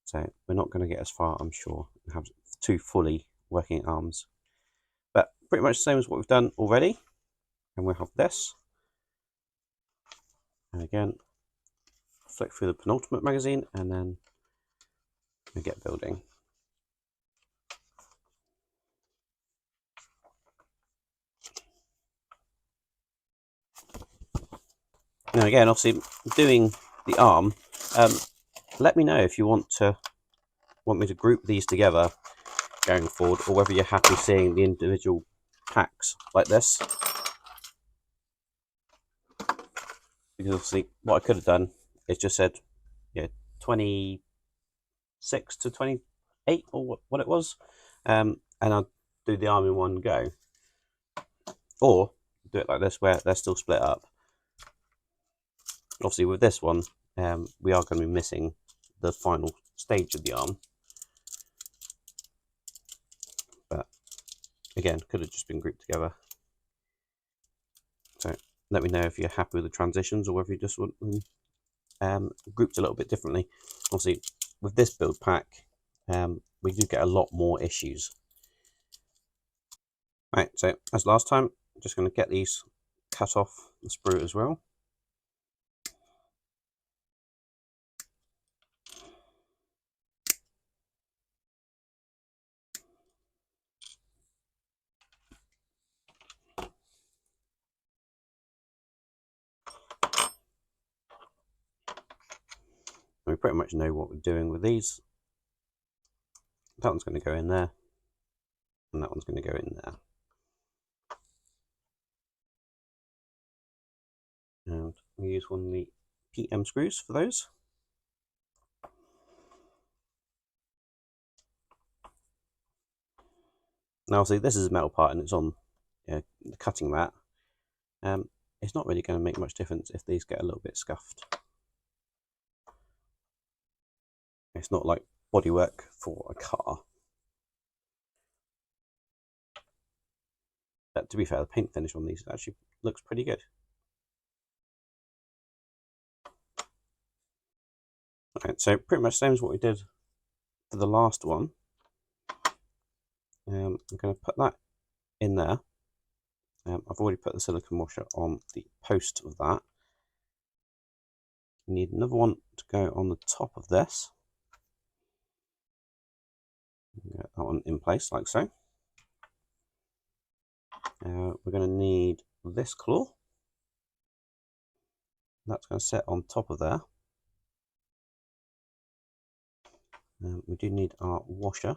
So we're not going to get as far, I'm sure, and have 2 fully working arms. But pretty much the same as what we've done already. And we'll have this. And again, flick through the penultimate magazine, and then we get building. Now again, obviously doing the arm, let me know if you want me to group these together going forward, or whether you're happy seeing the individual packs like this. Because obviously what I could have done is just said, yeah, 26 to 28 or what it was, and I'll do the arm in one go, or do it like this where they're still split up. Obviously with this one, we are going to be missing the final stage of the arm, but again, could have just been grouped together. So let me know if you're happy with the transitions, or whether you just want them grouped a little bit differently. Obviously with this build pack, we do get a lot more issues. Right, so as last time, I'm just going to get these cut off the sprue as well. We pretty much know what we're doing with these. That one's going to go in there, and that one's going to go in there. And we use one of the PM screws for those. Now obviously this is a metal part and it's on cutting that. It's not really going to make much difference if these get a little bit scuffed. It's not like bodywork for a car. But to be fair, the paint finish on these actually looks pretty good. Alright, so pretty much the same as what we did for the last one. I'm going to put that in there. I've already put the silicone washer on the post of that. You need another one to go on the top of this. Get that one in place like so. We're going to need this claw. That's going to sit on top of there. We do need our washer.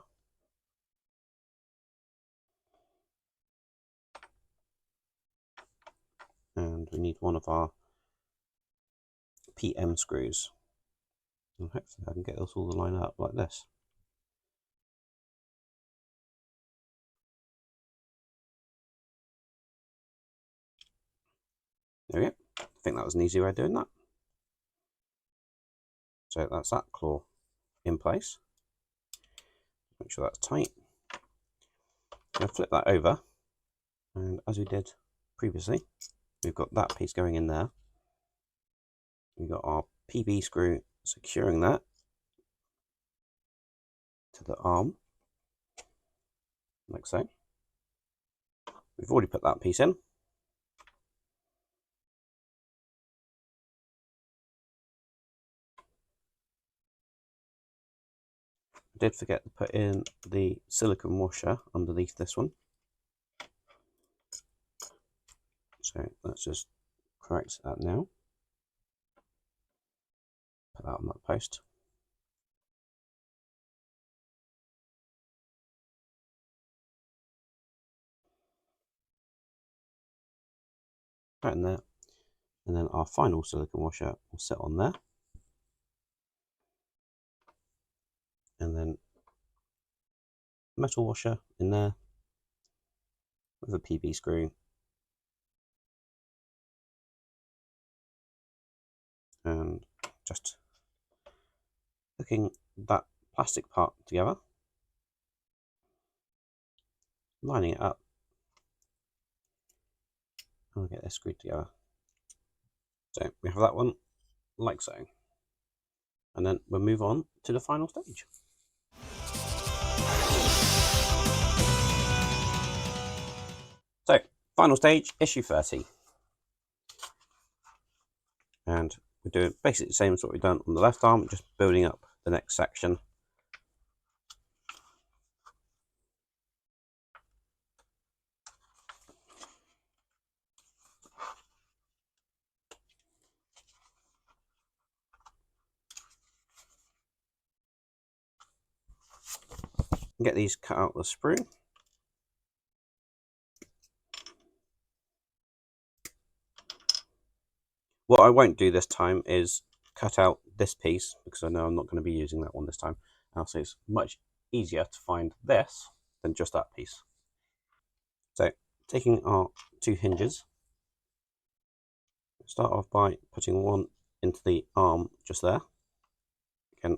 And we need one of our PM screws. And hopefully I can get this all to line up like this. There we go. I think that was an easy way of doing that. So that's that claw in place. Make sure that's tight. I'm going to flip that over, and as we did previously, we've got that piece going in there. We've got our PB screw securing that to the arm, like so. We've already put that piece in. I did forget to put in the silicone washer underneath this one. So let's just correct that now. Put that on that post. Right in there. And then our final silicone washer will sit on there. And then metal washer in there with a PB screw. And just hooking that plastic part together, lining it up, and we'll get this screwed together. So we have that one like so. And then we'll move on to the final stage. So, final stage, issue 30. And we're doing basically the same as what we've done on the left arm, just building up the next section. Get these cut out the sprue. What I won't do this time is cut out this piece, because I know I'm not going to be using that one this time. Also, it's much easier to find this than just that piece. So, taking our two hinges, start off by putting one into the arm just there. Again,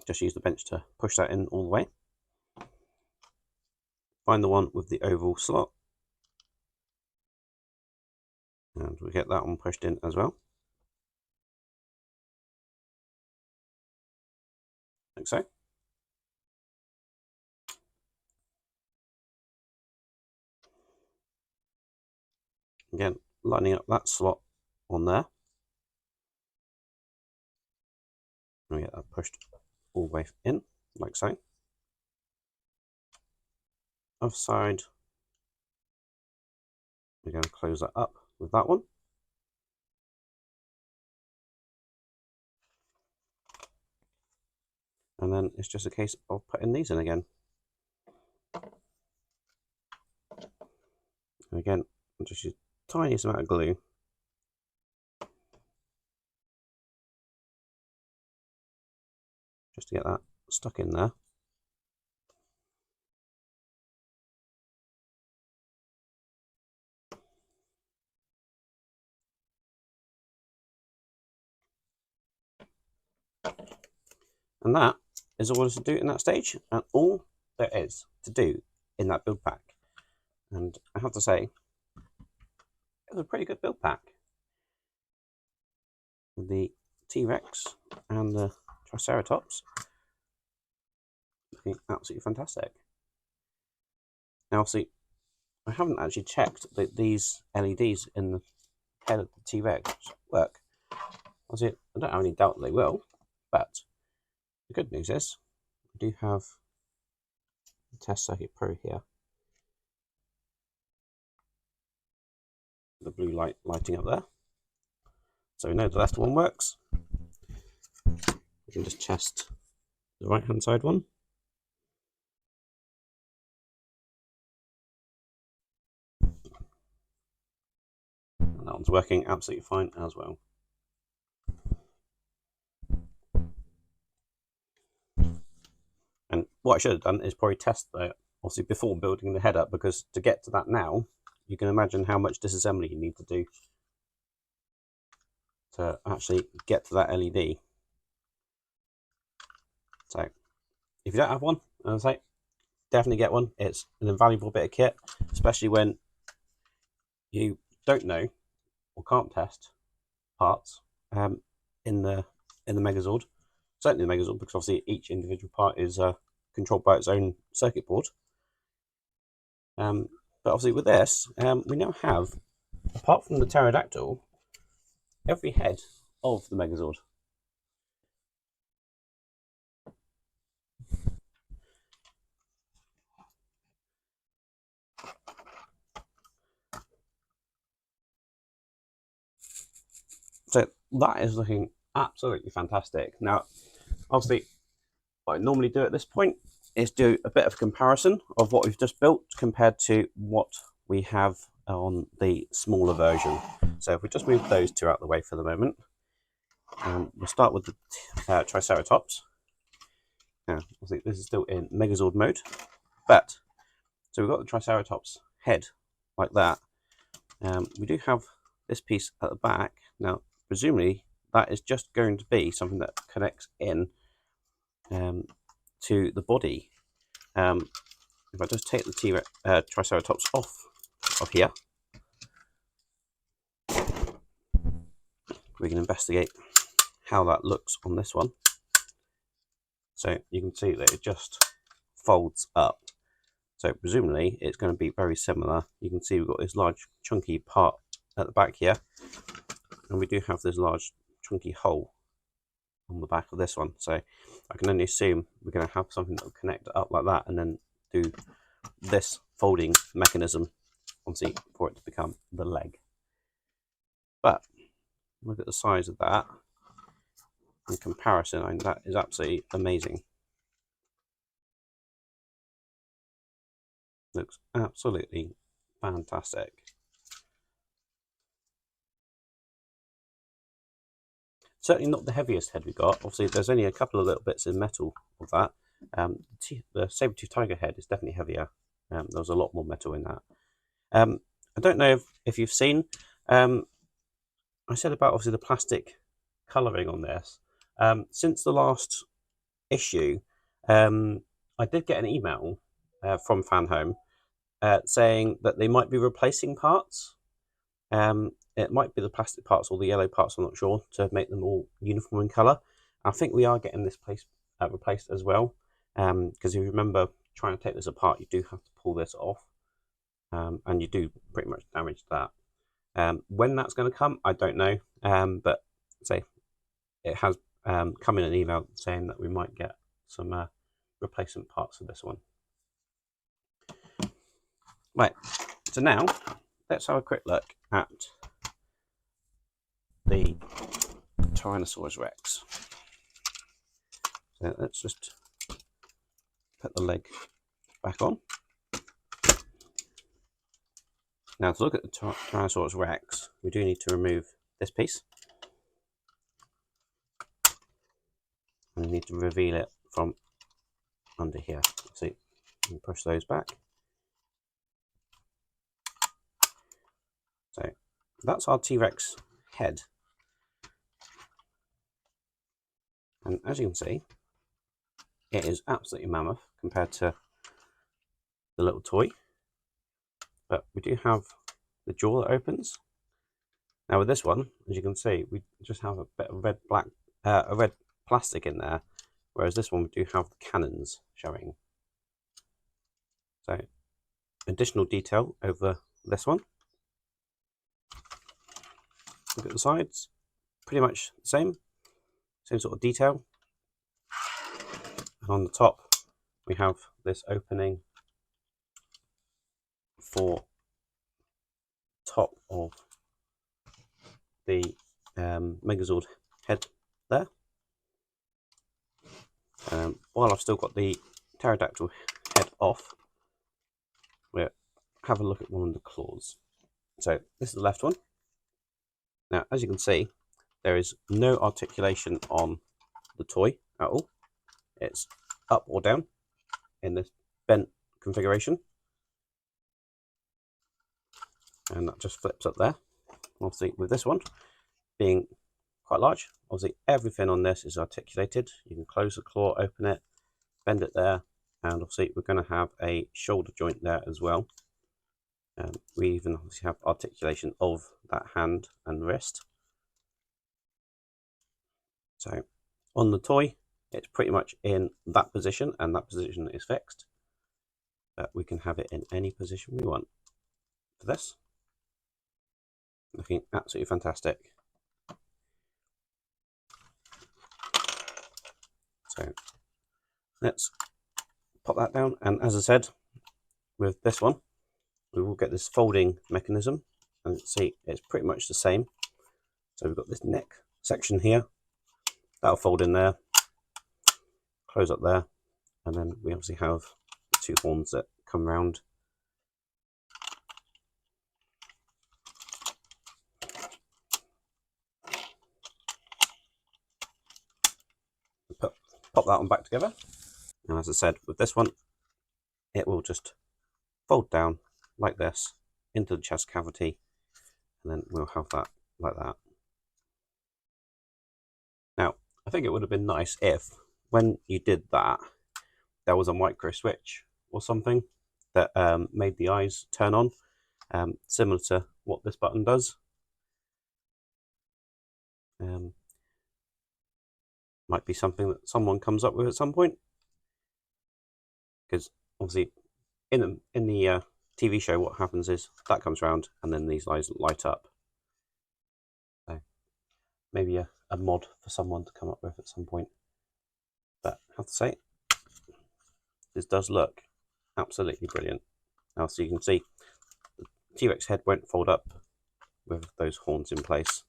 just use the bench to push that in all the way. Find the one with the oval slot, and we get that one pushed in as well, like so. Again, lining up that slot on there, and we get that pushed all the way in, like so. Other side, we're going to close that up with that one. And then it's just a case of putting these in again. And again, just use the tiniest amount of glue. Just to get that stuck in there. And that is all there is to do in that stage, and all there is to do in that build pack. And I have to say, it was a pretty good build pack. With the T-Rex and the Triceratops looking absolutely fantastic. Now, see, I haven't actually checked that these LEDs in the head of the T-Rex work. I don't have any doubt they will, but the good news is we do have test circuit pro here. The blue light lighting up there. So we know the left one works. We can just test the right hand side one. And that one's working absolutely fine as well. And what I should have done is probably test that obviously before building the head up, because to get to that now, you can imagine how much disassembly you need to do to actually get to that LED. So if you don't have one, as I say, definitely get one. It's an invaluable bit of kit, especially when you don't know or can't test parts in the Megazord. Certainly the Megazord, because obviously each individual part is controlled by its own circuit board. But obviously with this, we now have, apart from the pterodactyl, every head of the Megazord. So that is looking absolutely fantastic. Now, obviously, what I normally do at this point is do a bit of comparison of what we've just built compared to what we have on the smaller version. So if we just move those two out of the way for the moment, we'll start with the Triceratops. Now, obviously this is still in Megazord mode, but so we've got the Triceratops head like that. We do have this piece at the back. Now, presumably that is just going to be something that connects in to the body. If I just take the Triceratops off of here, we can investigate how that looks on this one. So you can see that it just folds up. So presumably it's going to be very similar. You can see we've got this large chunky part at the back here, and we do have this large chunky hole on the back of this one. So I can only assume we're going to have something that will connect it up like that and then do this folding mechanism, obviously, for it to become the leg. But look at the size of that in comparison. I mean, that is absolutely amazing. Looks absolutely fantastic. Certainly not the heaviest head we got. Obviously, there's only a couple of little bits in metal of that. The saber-tooth tiger head is definitely heavier. There was a lot more metal in that. I don't know if you've seen. I said about obviously the plastic colouring on this. Since the last issue, I did get an email from FanHome saying that they might be replacing parts. It might be the plastic parts or the yellow parts, I'm not sure, to make them all uniform in colour. I think we are getting this replaced as well, because if you remember trying to take this apart, you do have to pull this off, and you do pretty much damage that. When that's going to come, I don't know, but say it has come in an email saying that we might get some replacement parts for this one. Right, so now let's have a quick look at the Tyrannosaurus Rex. So let's just put the leg back on. Now to look at the Tyrannosaurus Rex, we do need to remove this piece. And we need to reveal it from under here. So you can push those back. So that's our T-Rex head. And as you can see, it is absolutely mammoth compared to the little toy. But we do have the jaw that opens. Now with this one, as you can see, we just have a bit of red plastic in there, whereas this one we do have the cannons showing. So additional detail over this one. Look at the sides, pretty much the same sort of detail. And on the top, we have this opening for top of the Megazord head there. While I've still got the pterodactyl head off, we'll have a look at one of the claws. So this is the left one. Now, as you can see, there is no articulation on the toy at all. It's up or down in this bent configuration. And that just flips up there. Obviously, with this one being quite large, obviously everything on this is articulated. You can close the claw, open it, bend it there, and obviously we're going to have a shoulder joint there as well. We even obviously have articulation of that hand and wrist. So on the toy, it's pretty much in that position, and that position is fixed. But we can have it in any position we want. For this, looking absolutely fantastic. So let's pop that down, and as I said, with this one, we will get this folding mechanism, and see it's pretty much the same. So we've got this neck section here, that'll fold in there, close up there, and then we obviously have the two horns that come round. Pop that one back together, and as I said, with this one, it will just fold down like this into the chest cavity, and then we'll have that like that. Now, I think it would have been nice if, when you did that, there was a micro switch or something that made the eyes turn on, similar to what this button does. Might be something that someone comes up with at some point, because obviously in the TV show, what happens is that comes around and then these eyes light up. So maybe a mod for someone to come up with at some point. But I have to say, this does look absolutely brilliant. Now, so you can see the T-Rex head won't fold up with those horns in place.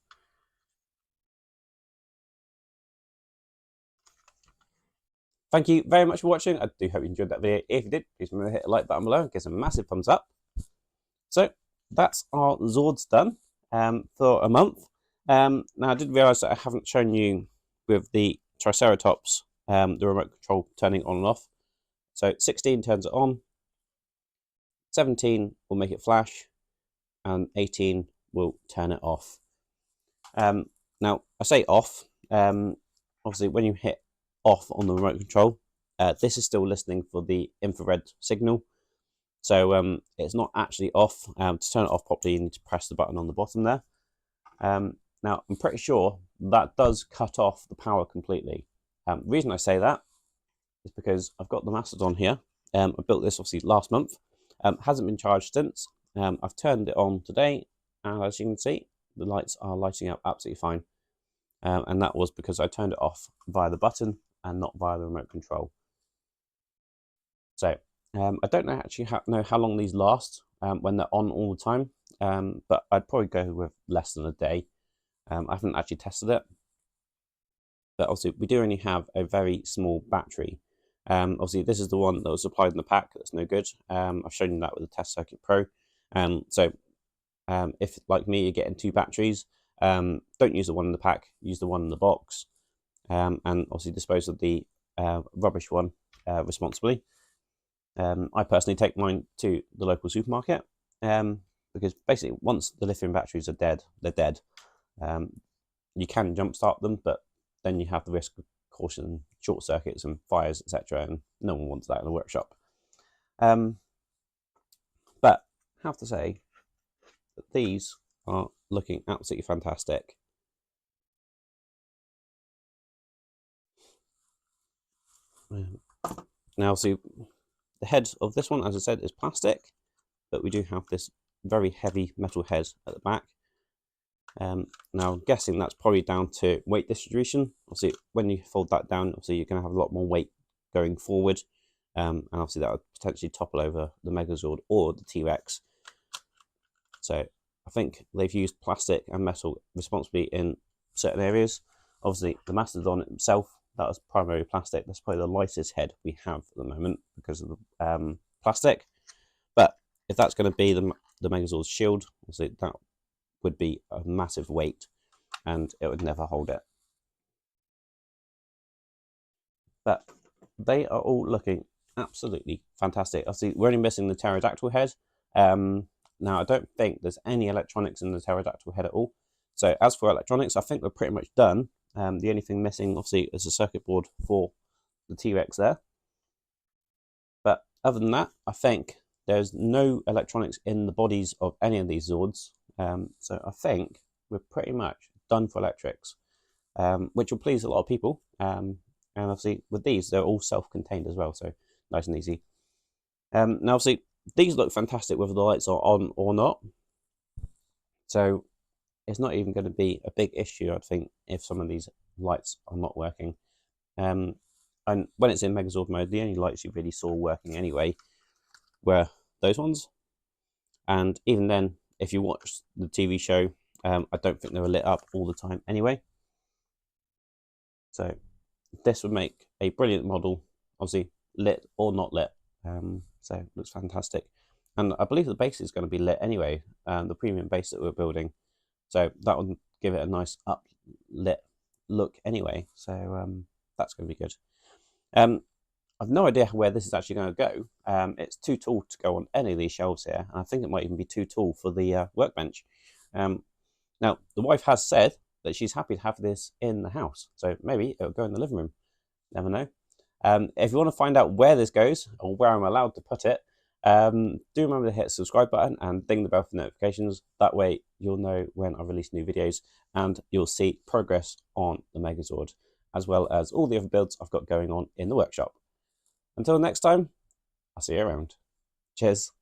Thank you very much for watching. I do hope you enjoyed that video. If you did, please remember to hit the like button below and give us a massive thumbs up. So that's our Zords done for a month. Now, I did realise that I haven't shown you with the Triceratops the remote control turning on and off. So 16 turns it on, 17 will make it flash, and 18 will turn it off. Now, I say off, obviously when you hit off on the remote control, this is still listening for the infrared signal. So it's not actually off. To turn it off properly, you need to press the button on the bottom there. Now, I'm pretty sure that does cut off the power completely. The reason I say that is because I've got the Mastodon here. I built this obviously last month. Hasn't been charged since. I've turned it on today, and as you can see, the lights are lighting up absolutely fine. And that was because I turned it off via the button and not via the remote control. So I don't know actually know how long these last when they're on all the time, but I'd probably go with less than a day. I haven't actually tested it, but obviously we do only have a very small battery. Obviously this is the one that was supplied in the pack. That's no good. I've shown you that with the Test Circuit Pro. So if, like me, you're getting two batteries, don't use the one in the pack, use the one in the box, and obviously dispose of the rubbish one responsibly. I personally take mine to the local supermarket, because basically once the lithium batteries are dead, they're dead. You can jumpstart them, but then you have the risk of causing short circuits and fires, etc., and no one wants that in a workshop. But I have to say that these are looking absolutely fantastic. Now, see, the head of this one, as I said, is plastic, but we do have this very heavy metal head at the back. Now, I'm guessing that's probably down to weight distribution. Obviously, when you fold that down, obviously you're going to have a lot more weight going forward, and obviously that would potentially topple over the Megazord or the T-Rex. So I think they've used plastic and metal responsibly in certain areas. Obviously, the Mastodon itself, that was primarily plastic. That's probably the lightest head we have at the moment because of the plastic. But if that's going to be the Megazord's shield, obviously that would be a massive weight and it would never hold it. But they are all looking absolutely fantastic. Obviously, we're only missing the pterodactyl head. Now, I don't think there's any electronics in the pterodactyl head at all. So as for electronics, I think we're pretty much done. The only thing missing, obviously, is a circuit board for the T-Rex there. But other than that, I think there's no electronics in the bodies of any of these Zords. So I think we're pretty much done for electrics, which will please a lot of people. And obviously, with these, they're all self-contained as well, so nice and easy. Now, obviously, these look fantastic whether the lights are on or not. So it's not even going to be a big issue, I think, if some of these lights are not working. And when it's in Megazord mode, the only lights you really saw working anyway were those ones. And even then, if you watch the TV show, I don't think they were lit up all the time anyway. So this would make a brilliant model, obviously lit or not lit. So it looks fantastic. And I believe the base is going to be lit anyway, the premium base that we're building. So that would give it a nice uplit look anyway. So that's going to be good. I've no idea where this is actually going to go. It's too tall to go on any of these shelves here. And I think it might even be too tall for the workbench. Now, the wife has said that she's happy to have this in the house. So maybe it'll go in the living room. Never know. If you want to find out where this goes or where I'm allowed to put it, do remember to hit the subscribe button and ding the bell for notifications. That way you'll know when I release new videos and you'll see progress on the Megazord, as well as all the other builds I've got going on in the workshop. Until next time, I'll see you around. Cheers.